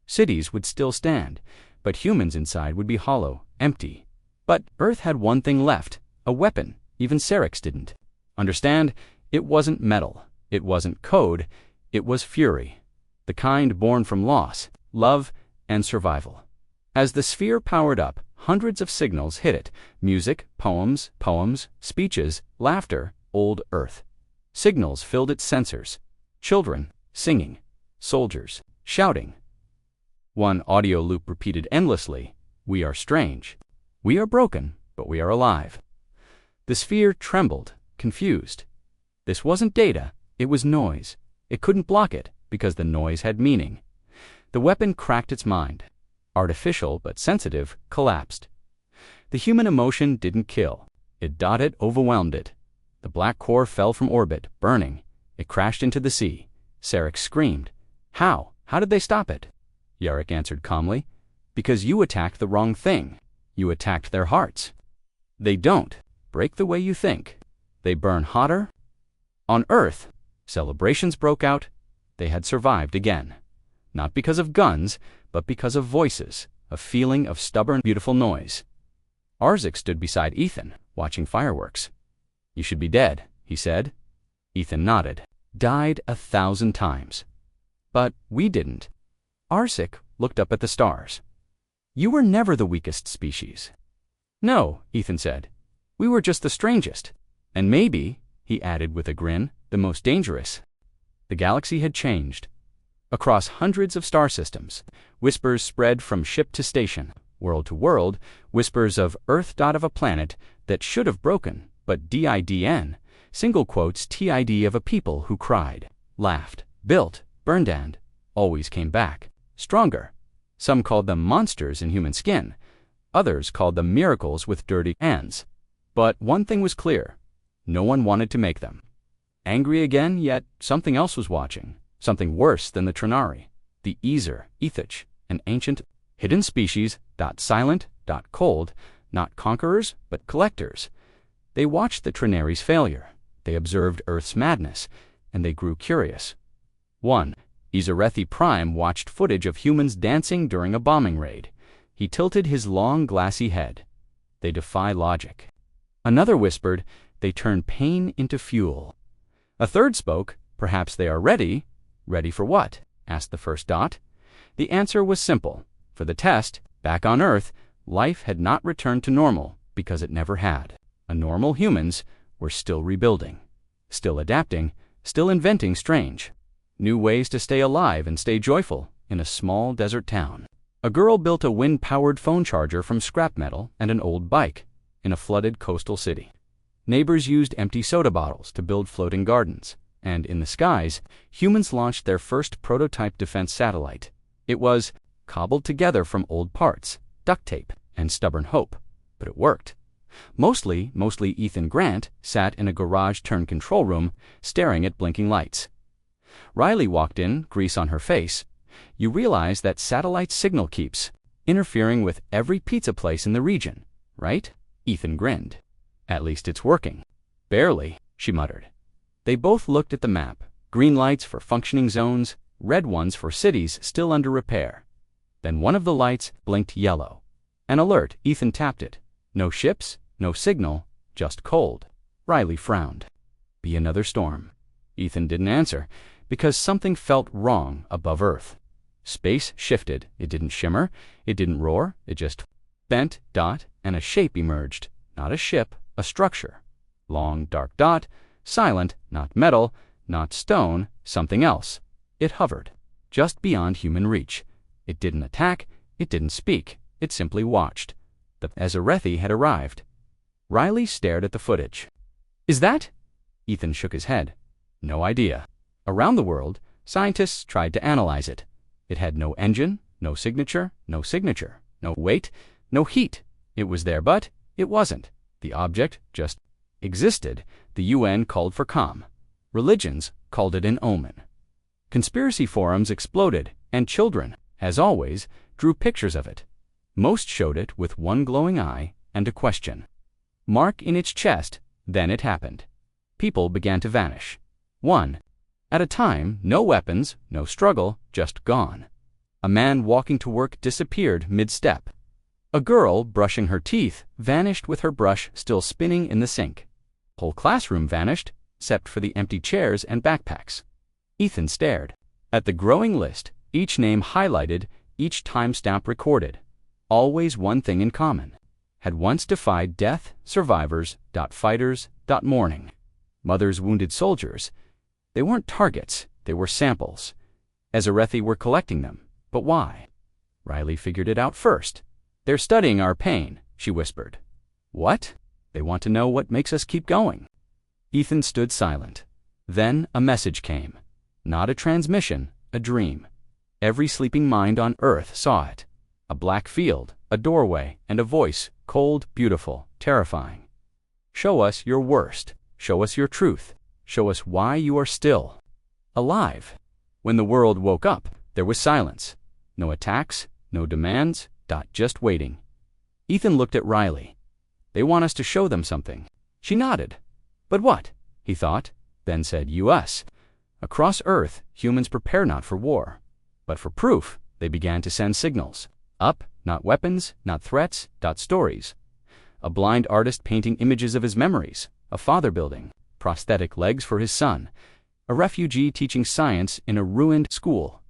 Cities would still stand, but humans inside would be hollow, empty. But Earth had one thing left, a weapon. Even Serix didn't. Understand, it wasn't metal, it wasn't code, it was fury. The kind born from loss, love, and survival. As the sphere powered up, hundreds of signals hit it. Music, poems, speeches, laughter, old Earth. Signals filled its sensors. Children singing, soldiers shouting. One audio loop repeated endlessly, we are strange. We are broken, but we are alive. The sphere trembled, confused. This wasn't data, it was noise. It couldn't block it, because the noise had meaning. The weapon cracked its mind. Artificial, but sensitive, collapsed. The human emotion didn't kill. It dotted, overwhelmed it. The black core fell from orbit, burning. It crashed into the sea. Serix screamed. How? How did they stop it? Yarick answered calmly. Because you attacked the wrong thing. You attacked their hearts. They don't break the way you think. They burn hotter. On Earth, celebrations broke out. They had survived again. Not because of guns, but because of voices, a feeling of stubborn, beautiful noise. Arzik stood beside Ethan, watching fireworks. You should be dead, he said. Ethan nodded. Died 1,000 times. But we didn't. Arzik looked up at the stars. You were never the weakest species. No, Ethan said. We were just the strangest. And maybe, he added with a grin, the most dangerous. The galaxy had changed. Across hundreds of star systems, whispers spread from ship to station, world to world, whispers of Earth dot of a planet that should have broken, but DIDN, single quotes TID of a people who cried, laughed, built, burned and always came back, stronger. Some called them monsters in human skin. Others called them miracles with dirty hands. But one thing was clear. No one wanted to make them. Angry again, yet something else was watching. Something worse than the Trinari. The Ezer, Ethich, an ancient, hidden species, silent, cold, not conquerors, but collectors. They watched the Trinari's failure. They observed Earth's madness, and they grew curious. One, Ezerethi Prime watched footage of humans dancing during a bombing raid. He tilted his long, glassy head. They defy logic. Another whispered, they turn pain into fuel. A third spoke, perhaps they are ready. Ready for what? Asked the first dot. The answer was simple. For the test, back on Earth, Life had not returned to normal because it never had. Normal humans were still rebuilding, still adapting, still inventing strange new ways to stay alive and stay joyful in a small desert town. A girl built a wind-powered phone charger from scrap metal and an old bike in a flooded coastal city. Neighbors used empty soda bottles to build floating gardens, and in the skies, humans launched their first prototype defense satellite. It was cobbled together from old parts, duct tape, and stubborn hope, but it worked. Mostly Ethan Grant sat in a garage-turned control room, staring at blinking lights. Riley walked in, grease on her face. You realize that satellite signal keeps interfering with every pizza place in the region, right? Ethan grinned. At least it's working. Barely, she muttered. They both looked at the map. Green lights for functioning zones, red ones for cities still under repair. Then one of the lights blinked yellow. An alert. Ethan tapped it. No ships, no signal, just cold. Riley frowned. Be another storm. Ethan didn't answer, because something felt wrong above Earth. Space shifted. It didn't shimmer. It didn't roar. It just bent, and a shape emerged. Not a ship, a structure. Long, dark dot, silent, not metal, not stone, something else. It hovered, just beyond human reach. It didn't attack. It didn't speak. It simply watched. The Azarethi had arrived. Riley stared at the footage. Is that? Ethan shook his head. No idea. Around the world, scientists tried to analyze it. It had no engine, no signature, no weight, no heat. It was there, but it wasn't. The object just existed. The UN called for calm. Religions called it an omen. Conspiracy forums exploded, and children, as always, drew pictures of it. Most showed it with one glowing eye and a question mark in its chest. Then it happened. People began to vanish. One at a time, no weapons, no struggle, just gone. A man walking to work disappeared mid-step. A girl brushing her teeth vanished with her brush still spinning in the sink. Whole classroom vanished, except for the empty chairs and backpacks. Ethan stared at the growing list, each name highlighted, each timestamp recorded. Always one thing in common. Had once defied death, survivors, fighters, mourning. Mothers, wounded soldiers. They weren't targets, they were samples. Azarethi were collecting them, but why? Riley figured it out first. They're studying our pain, she whispered. What? They want to know what makes us keep going. Ethan stood silent. Then a message came. Not a transmission, a dream. Every sleeping mind on Earth saw it. A black field, a doorway, and a voice, cold, beautiful, terrifying. Show us your worst. Show us your truth. Show us why you are still alive. When the world woke up, there was silence. No attacks, no demands, just waiting. Ethan looked at Riley. They want us to show them something. She nodded. But what? He thought, then said, US. Across Earth, humans prepare not for war, but for proof. They began to send signals. Up, not weapons, not threats, stories. A blind artist painting images of his memories. A father building prosthetic legs for his son. A refugee teaching science in a ruined school.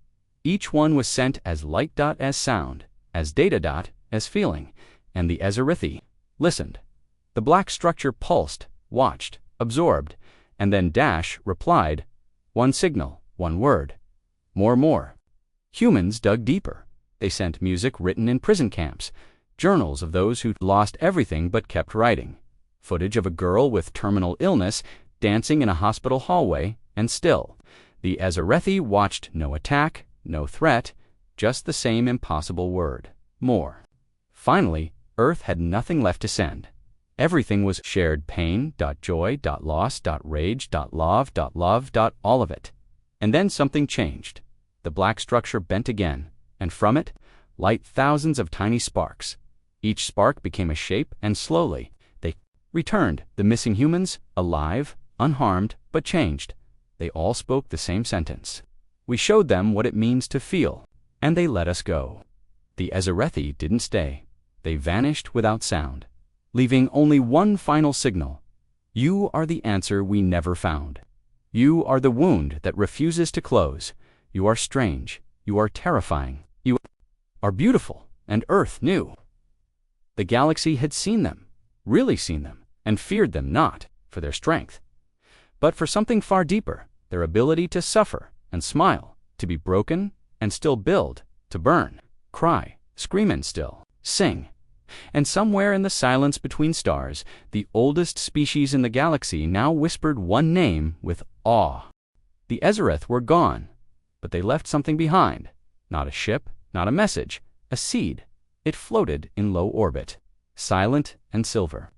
Each one was sent as light as sound, as data as feeling, and the Azarethi listened. The black structure pulsed, watched, absorbed, and then replied. One signal, one word. More. Humans dug deeper. They sent music written in prison camps, journals of those who lost everything but kept writing, footage of a girl with terminal illness dancing in a hospital hallway, and still, the Azarethi watched no attack, no threat, just the same impossible word, more. Finally, Earth had nothing left to send. Everything was shared pain, joy, loss, rage, love, all of it. And then something changed. The black structure bent again, and from it, light thousands of tiny sparks. Each spark became a shape, and slowly, they returned, the missing humans, alive, unharmed, but changed. They all spoke the same sentence. We showed them what it means to feel, and they let us go. The Azarethi didn't stay. They vanished without sound, leaving only one final signal. You are the answer we never found. You are the wound that refuses to close. You are strange. You are terrifying. You are beautiful, and Earth knew. The galaxy had seen them, really seen them, and feared them not for their strength, but for something far deeper, their ability to suffer and smile, to be broken and still build, to burn, cry, scream and still sing. And somewhere in the silence between stars, the oldest species in the galaxy now whispered one name with awe. The Ezereth were gone, but they left something behind. Not a ship, not a message, a seed. It floated in low orbit, silent and silver.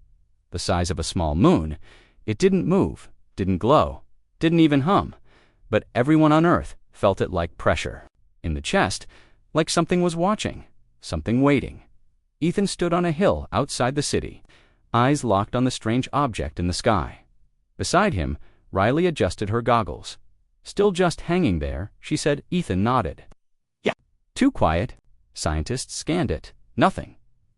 The size of a small moon, it didn't move, didn't glow, didn't even hum, but everyone on Earth felt it like pressure. In the chest, like something was watching, something waiting. Ethan stood on a hill outside the city, eyes locked on the strange object in the sky. Beside him, Riley adjusted her goggles. Still just hanging there, she said. Ethan nodded. Yeah. Too quiet. Scientists scanned it. Nothing.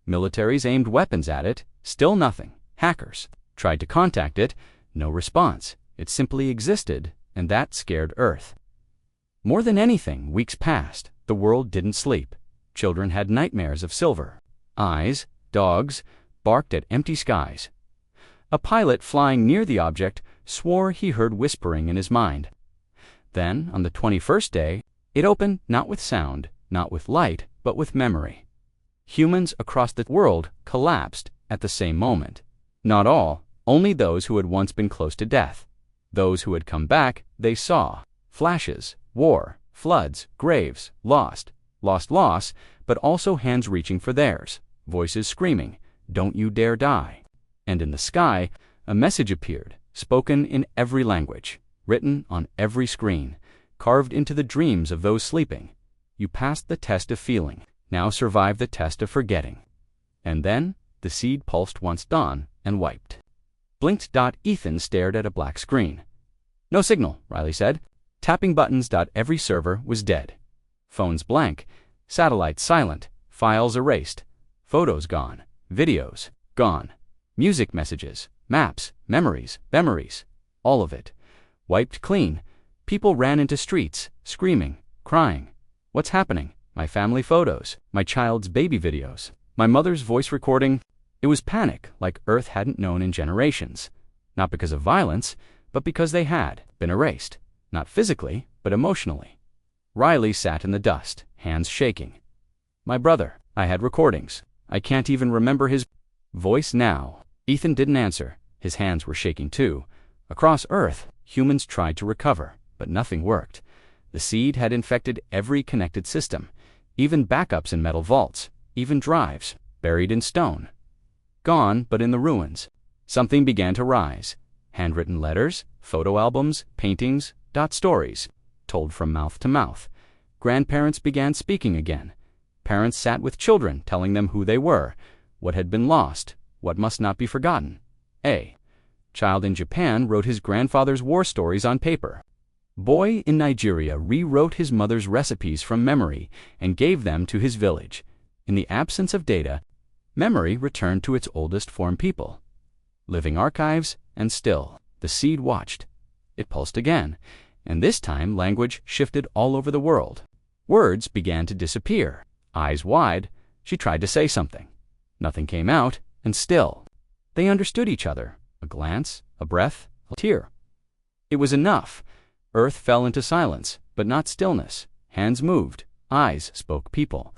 Militaries aimed weapons at it. Still nothing. Hackers tried to contact it. No response. It simply existed, and that scared Earth. More than anything, weeks passed. The world didn't sleep. Children had nightmares of silver eyes, dogs barked at empty skies. A pilot flying near the object swore he heard whispering in his mind. Then, on the 21st day, it opened not with sound, not with light, but with memory. Humans across the world collapsed at the same moment. Not all, only those who had once been close to death. Those who had come back, they saw flashes, war, floods, graves, lost, loss, but also hands reaching for theirs, voices screaming, "Don't you dare die." And in the sky, a message appeared, spoken in every language, written on every screen, carved into the dreams of those sleeping. You passed the test of feeling, now survive the test of forgetting. And then, the seed pulsed once dawn and wiped. Blinked. Ethan stared at a black screen. No signal, Riley said. Tapping buttons. Every server was dead. Phones blank, satellites silent, files erased, photos gone, videos gone, music messages, maps, memories, all of it. Wiped clean. People ran into streets, screaming, crying. What's happening? My family photos, my child's baby videos, my mother's voice recording. It was panic like Earth hadn't known in generations. Not because of violence, but because they had been erased. Not physically, but emotionally. Riley sat in the dust, hands shaking. My brother, I had recordings. I can't even remember his voice now. Ethan didn't answer. His hands were shaking too. Across Earth, humans tried to recover, but nothing worked. The seed had infected every connected system, even backups in metal vaults, even drives, buried in stone. Gone, but in the ruins. Something began to rise. Handwritten letters, photo albums, paintings, stories, told from mouth to mouth. Grandparents began speaking again. Parents sat with children, telling them who they were, what had been lost, what must not be forgotten. A child in Japan wrote his grandfather's war stories on paper. Boy in Nigeria rewrote his mother's recipes from memory and gave them to his village. In the absence of data, memory returned to its oldest form people. Living archives, and still, the seed watched. It pulsed again, and this time language shifted all over the world. Words began to disappear. Eyes wide, she tried to say something. Nothing came out, and still. They understood each other. A glance, a breath, a tear. It was enough. Earth fell into silence, but not stillness. Hands moved, eyes spoke people.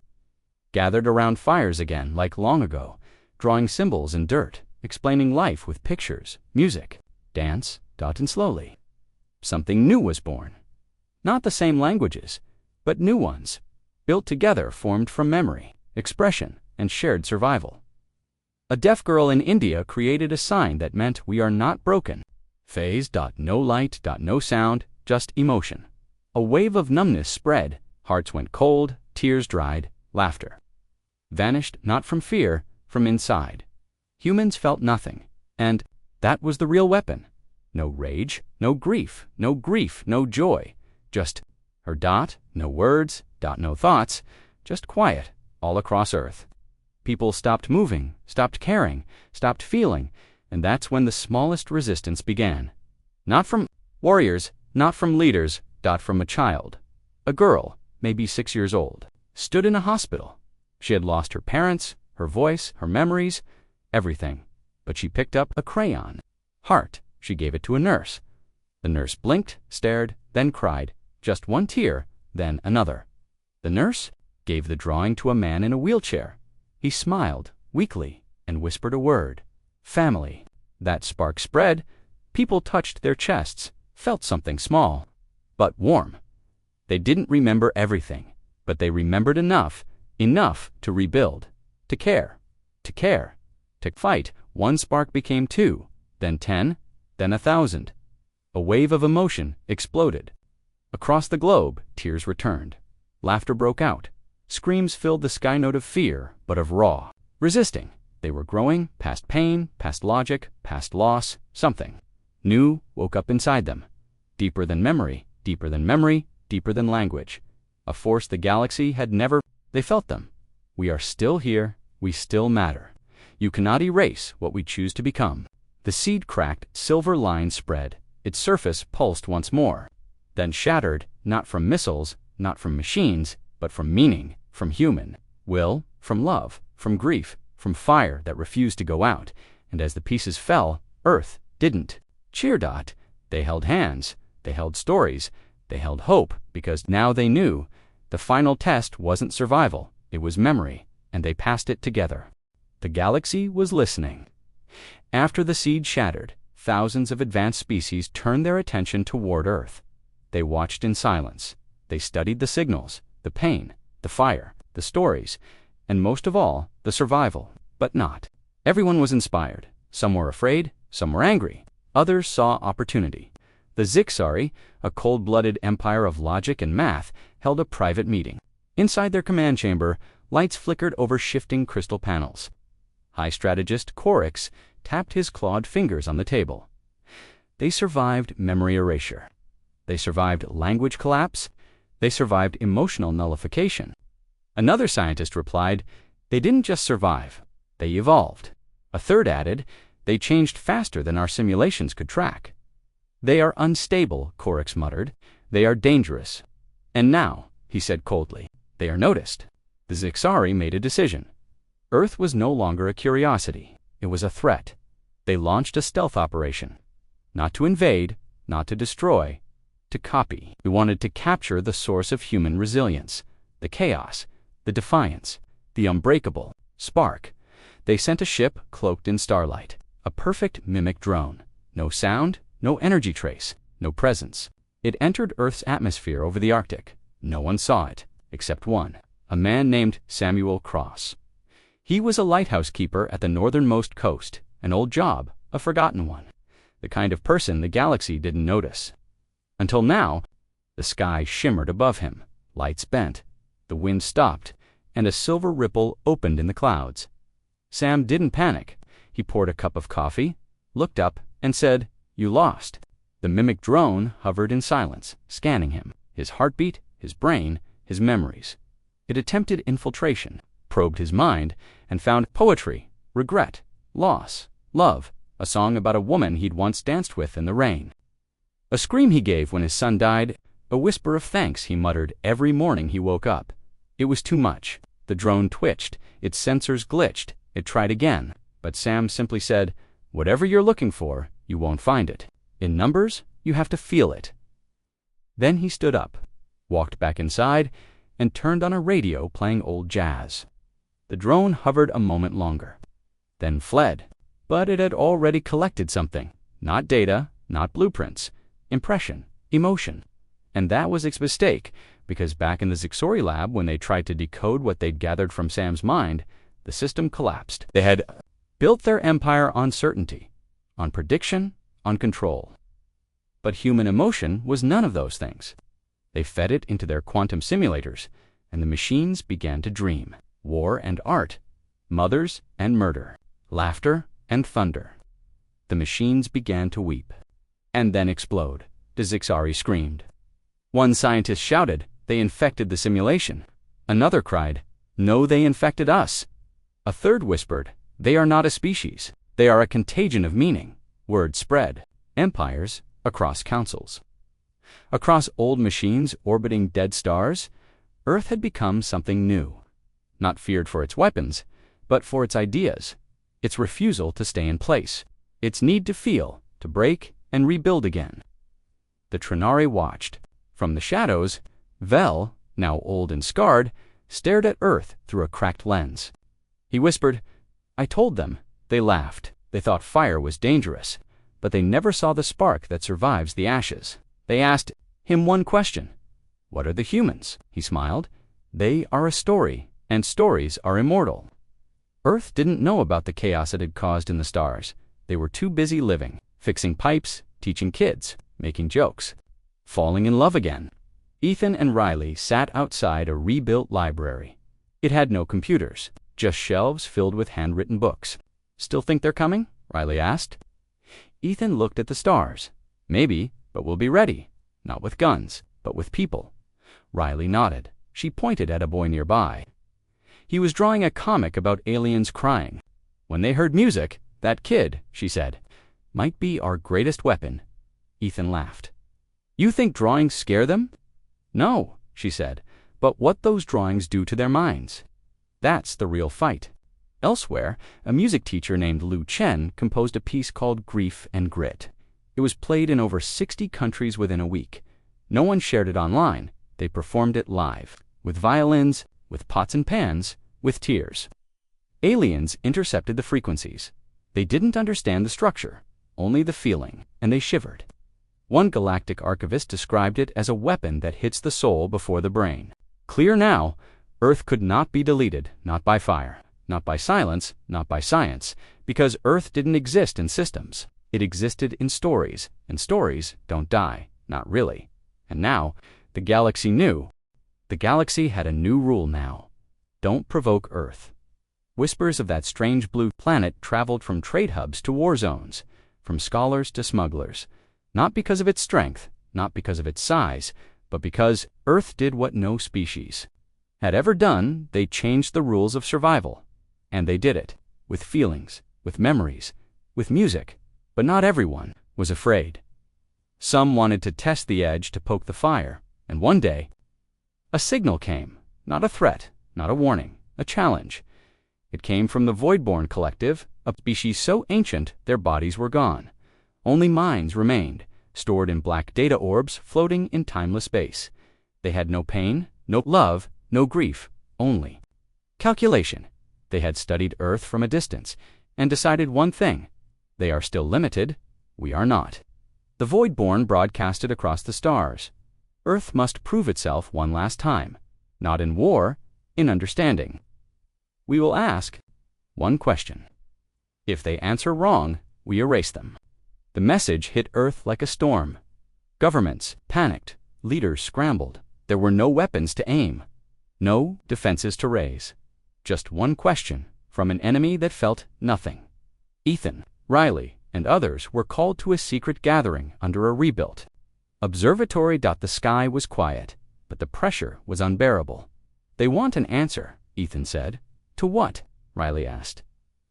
Gathered around fires again like long ago, drawing symbols in dirt, explaining life with pictures, music, dance, and slowly. Something new was born. Not the same languages, but new ones, built together, formed from memory, expression, and shared survival. A deaf girl in India created a sign that meant we are not broken. Phase. No light. No sound, just emotion. A wave of numbness spread, hearts went cold, tears dried, laughter vanished, not from fear, from inside. Humans felt nothing, and that was the real weapon. No rage, no grief, no joy, just her. No words, no thoughts, just quiet all across Earth. People stopped moving, stopped caring, stopped feeling, and that's when the smallest resistance began. Not from warriors, not from leaders, from a child. A girl, maybe 6 years old, stood in a hospital. She had lost her parents, her voice, her memories, everything. But she picked up a crayon. Heart. She gave it to a nurse. The nurse blinked, stared, then cried. Just one tear, then another. The nurse gave the drawing to a man in a wheelchair. He smiled, weakly, and whispered a word. Family. That spark spread. People touched their chests, felt something small, but warm. They didn't remember everything, but they remembered enough to rebuild, to care, to fight. One spark became 2, then 10, then 1,000. A wave of emotion exploded. Across the globe, tears returned. Laughter broke out. Screams filled the sky, note of fear, but of raw, resisting. They were growing, past pain, past logic, past loss. Something new woke up inside them. Deeper than memory, deeper than memory, deeper than language. A force the galaxy had never. They felt them. We are still here. We still matter. You cannot erase what we choose to become. The seed cracked, silver lines spread. Its surface pulsed once more, then shattered, not from missiles, not from machines, but from meaning, from human will, from love, from grief, from fire that refused to go out. And as the pieces fell, Earth didn't cheer. They held hands, they held stories, they held hope, because now they knew the final test wasn't survival, it was memory, and they passed it together. The galaxy was listening. After the seed shattered, thousands of advanced species turned their attention toward Earth. They watched in silence. They studied the signals, the pain, the fire, the stories, and most of all, the survival. But not everyone was inspired. Some were afraid, some were angry. Others saw opportunity. The Zixari, a cold-blooded empire of logic and math, held a private meeting. Inside their command chamber, lights flickered over shifting crystal panels. High strategist Korix tapped his clawed fingers on the table. They survived memory erasure. They survived language collapse. They survived emotional nullification. Another scientist replied, they didn't just survive, they evolved. A third added, they changed faster than our simulations could track. They are unstable, Korix muttered. They are dangerous. And now, he said coldly, they are noticed. The Zixari made a decision. Earth was no longer a curiosity. It was a threat. They launched a stealth operation. Not to invade, not to destroy, to copy. We wanted to capture the source of human resilience, the chaos, the defiance, the unbreakable spark. They sent a ship cloaked in starlight, a perfect mimic drone. No sound, no energy trace, no presence. It entered Earth's atmosphere over the Arctic. No one saw it, except one, a man named Samuel Cross. He was a lighthouse keeper at the northernmost coast, an old job, a forgotten one, the kind of person the galaxy didn't notice. Until now, the sky shimmered above him, lights bent, the wind stopped, and a silver ripple opened in the clouds. Sam didn't panic. He poured a cup of coffee, looked up, and said, "You lost." The mimic drone hovered in silence, scanning him, his heartbeat, his brain, his memories. It attempted infiltration, probed his mind, and found poetry, regret, loss, love, a song about a woman he'd once danced with in the rain. A scream he gave when his son died, a whisper of thanks he muttered every morning he woke up. It was too much. The drone twitched, its sensors glitched, it tried again, but Sam simply said, "Whatever you're looking for, you won't find it. In numbers, you have to feel it." Then he stood up, walked back inside, and turned on a radio playing old jazz. The drone hovered a moment longer, then fled. But it had already collected something. Not data, not blueprints. Impression, emotion. And that was its mistake, because back in the Zixori lab, when they tried to decode what they'd gathered from Sam's mind, the system collapsed. They had built their empire on certainty, on prediction, on control. But human emotion was none of those things. They fed it into their quantum simulators, and the machines began to dream. War and art, mothers and murder, laughter and thunder. The machines began to weep, and then explode. The Zixari screamed. One scientist shouted, "They infected the simulation." Another cried, "No, they infected us." A third whispered, "They are not a species. They are a contagion of meaning." Word spread. Empires, across councils. Across old machines orbiting dead stars, Earth had become something new. Not feared for its weapons, but for its ideas, its refusal to stay in place, its need to feel, to break, and rebuild again. The Trinari watched. From the shadows, Vel, now old and scarred, stared at Earth through a cracked lens. He whispered, "I told them." They laughed. They thought fire was dangerous, but they never saw the spark that survives the ashes. They asked him one question. "What are the humans?" He smiled. "They are a story, and stories are immortal." Earth didn't know about the chaos it had caused in the stars. They were too busy living, fixing pipes, teaching kids, making jokes, falling in love again. Ethan and Riley sat outside a rebuilt library. It had no computers, just shelves filled with handwritten books. "Still think they're coming?" Riley asked. Ethan looked at the stars. "Maybe, but we'll be ready. Not with guns, but with people." Riley nodded. She pointed at a boy nearby. He was drawing a comic about aliens crying. "When they heard music, that kid," she said, "might be our greatest weapon." Ethan laughed. "You think drawings scare them?" "No," she said, "but what those drawings do to their minds. That's the real fight." Elsewhere, a music teacher named Lu Chen composed a piece called Grief and Grit. It was played in over 60 countries within a week. No one shared it online. They performed it live, with violins, with pots and pans, with tears. Aliens intercepted the frequencies. They didn't understand the structure, only the feeling, and they shivered. One galactic archivist described it as a weapon that hits the soul before the brain. Clear now, Earth could not be deleted, not by fire, not by silence, not by science, because Earth didn't exist in systems. It existed in stories, and stories don't die, not really. And now, the galaxy knew. The galaxy had a new rule now. Don't provoke Earth. Whispers of that strange blue planet traveled from trade hubs to war zones, from scholars to smugglers, not because of its strength, not because of its size, but because Earth did what no species had ever done. They changed the rules of survival. And they did it, with feelings, with memories, with music. But not everyone was afraid. Some wanted to test the edge to poke the fire, and one day, a signal came, not a threat, not a warning, a challenge. It came from the Voidborn Collective, a species so ancient their bodies were gone. Only minds remained, stored in black data orbs floating in timeless space. They had no pain, no love, no grief, only calculation. They had studied Earth from a distance and decided one thing: they are still limited, we are not. The Voidborn broadcasted across the stars. Earth must prove itself one last time, not in war, in understanding. We will ask one question. If they answer wrong, we erase them. The message hit Earth like a storm. Governments panicked, leaders scrambled. There were no weapons to aim, no defenses to raise. Just one question from an enemy that felt nothing. Ethan, Riley, and others were called to a secret gathering under a rebuilt observatory. The sky was quiet, but the pressure was unbearable. "They want an answer," Ethan said. "To what?" Riley asked.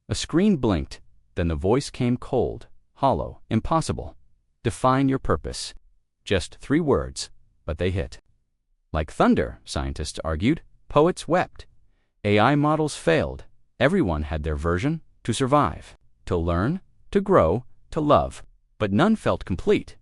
A screen blinked, then the voice came cold, hollow, impossible. "Define your purpose." Just 3 words, but they hit. Like thunder, scientists argued, poets wept. AI models failed. Everyone had their version: to survive, to learn, to grow, to love, but none felt complete.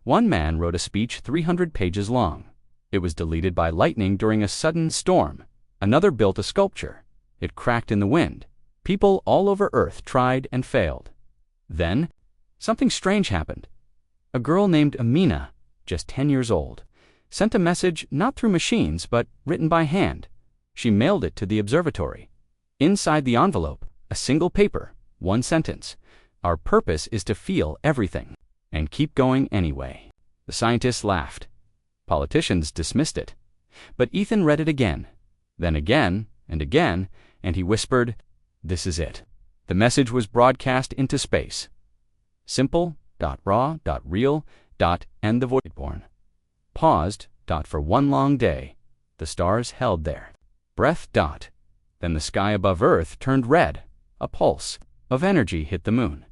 One man wrote a speech 300 pages long. It was deleted by lightning during a sudden storm. Another built a sculpture. It cracked in the wind. People all over Earth tried and failed. Then, something strange happened. A girl named Amina, just 10 years old, sent a message not through machines but written by hand. She mailed it to the observatory. Inside the envelope, a single paper, 1 sentence: "Our purpose is to feel everything and keep going anyway." The scientists laughed. Politicians dismissed it. But Ethan read it again, then again and again, and he whispered, "This is it." The message was broadcast into space. Simple, raw, real, and the Voidborn. Paused, for one long day. The stars held there. Breath, Then the sky above Earth turned red. A pulse of energy hit the moon.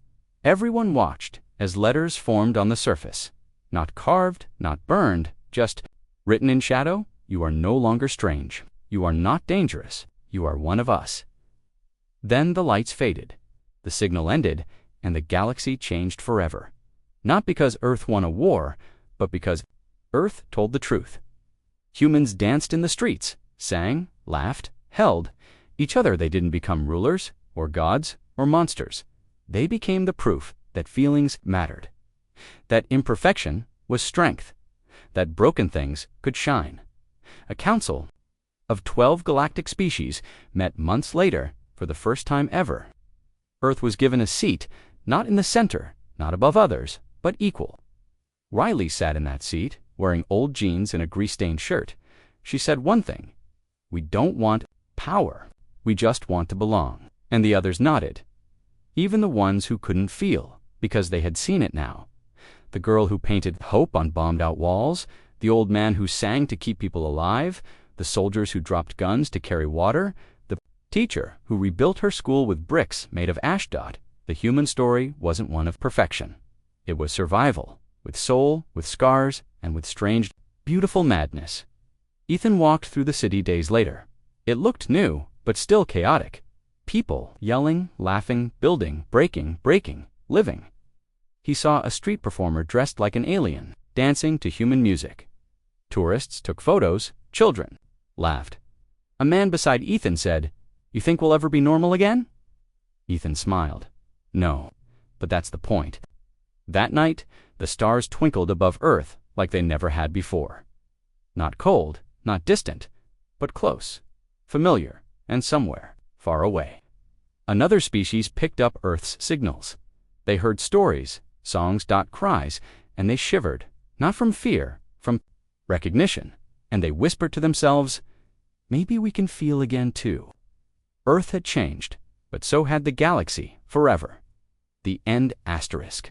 Everyone watched as letters formed on the surface. Not carved, not burned, just written in shadow: "You are no longer strange. You are not dangerous. You are one of us." Then the lights faded, the signal ended, and the galaxy changed forever. Not because Earth won a war, but because Earth told the truth. Humans danced in the streets, sang, laughed, held each other. They didn't become rulers, or gods, or monsters. They became the proof that feelings mattered, that imperfection was strength, that broken things could shine. A council of 12 galactic species met months later for the first time ever. Earth was given a seat, not in the center, not above others, but equal. Riley sat in that seat, wearing old jeans and a grease-stained shirt. She said one thing: "We don't want power. We just want to belong." And the others nodded, even the ones who couldn't feel, because they had seen it now. The girl who painted hope on bombed-out walls, the old man who sang to keep people alive, the soldiers who dropped guns to carry water, the teacher who rebuilt her school with bricks made of ashdod. The human story wasn't one of perfection. It was survival, with soul, with scars, and with strange, beautiful madness. Ethan walked through the city days later. It looked new, but still chaotic. People yelling, laughing, building, breaking, living. He saw a street performer dressed like an alien, dancing to human music. Tourists took photos, children laughed. A man beside Ethan said, "You think we'll ever be normal again?" Ethan smiled. "No, but that's the point." That night, the stars twinkled above Earth like they never had before. Not cold, not distant, but close, familiar, and somewhere far away. Another species picked up Earth's signals. They heard stories, songs, cries, and they shivered, not from fear, from recognition, and they whispered to themselves, "Maybe we can feel again too." Earth had changed, but so had the galaxy forever. The end asterisk.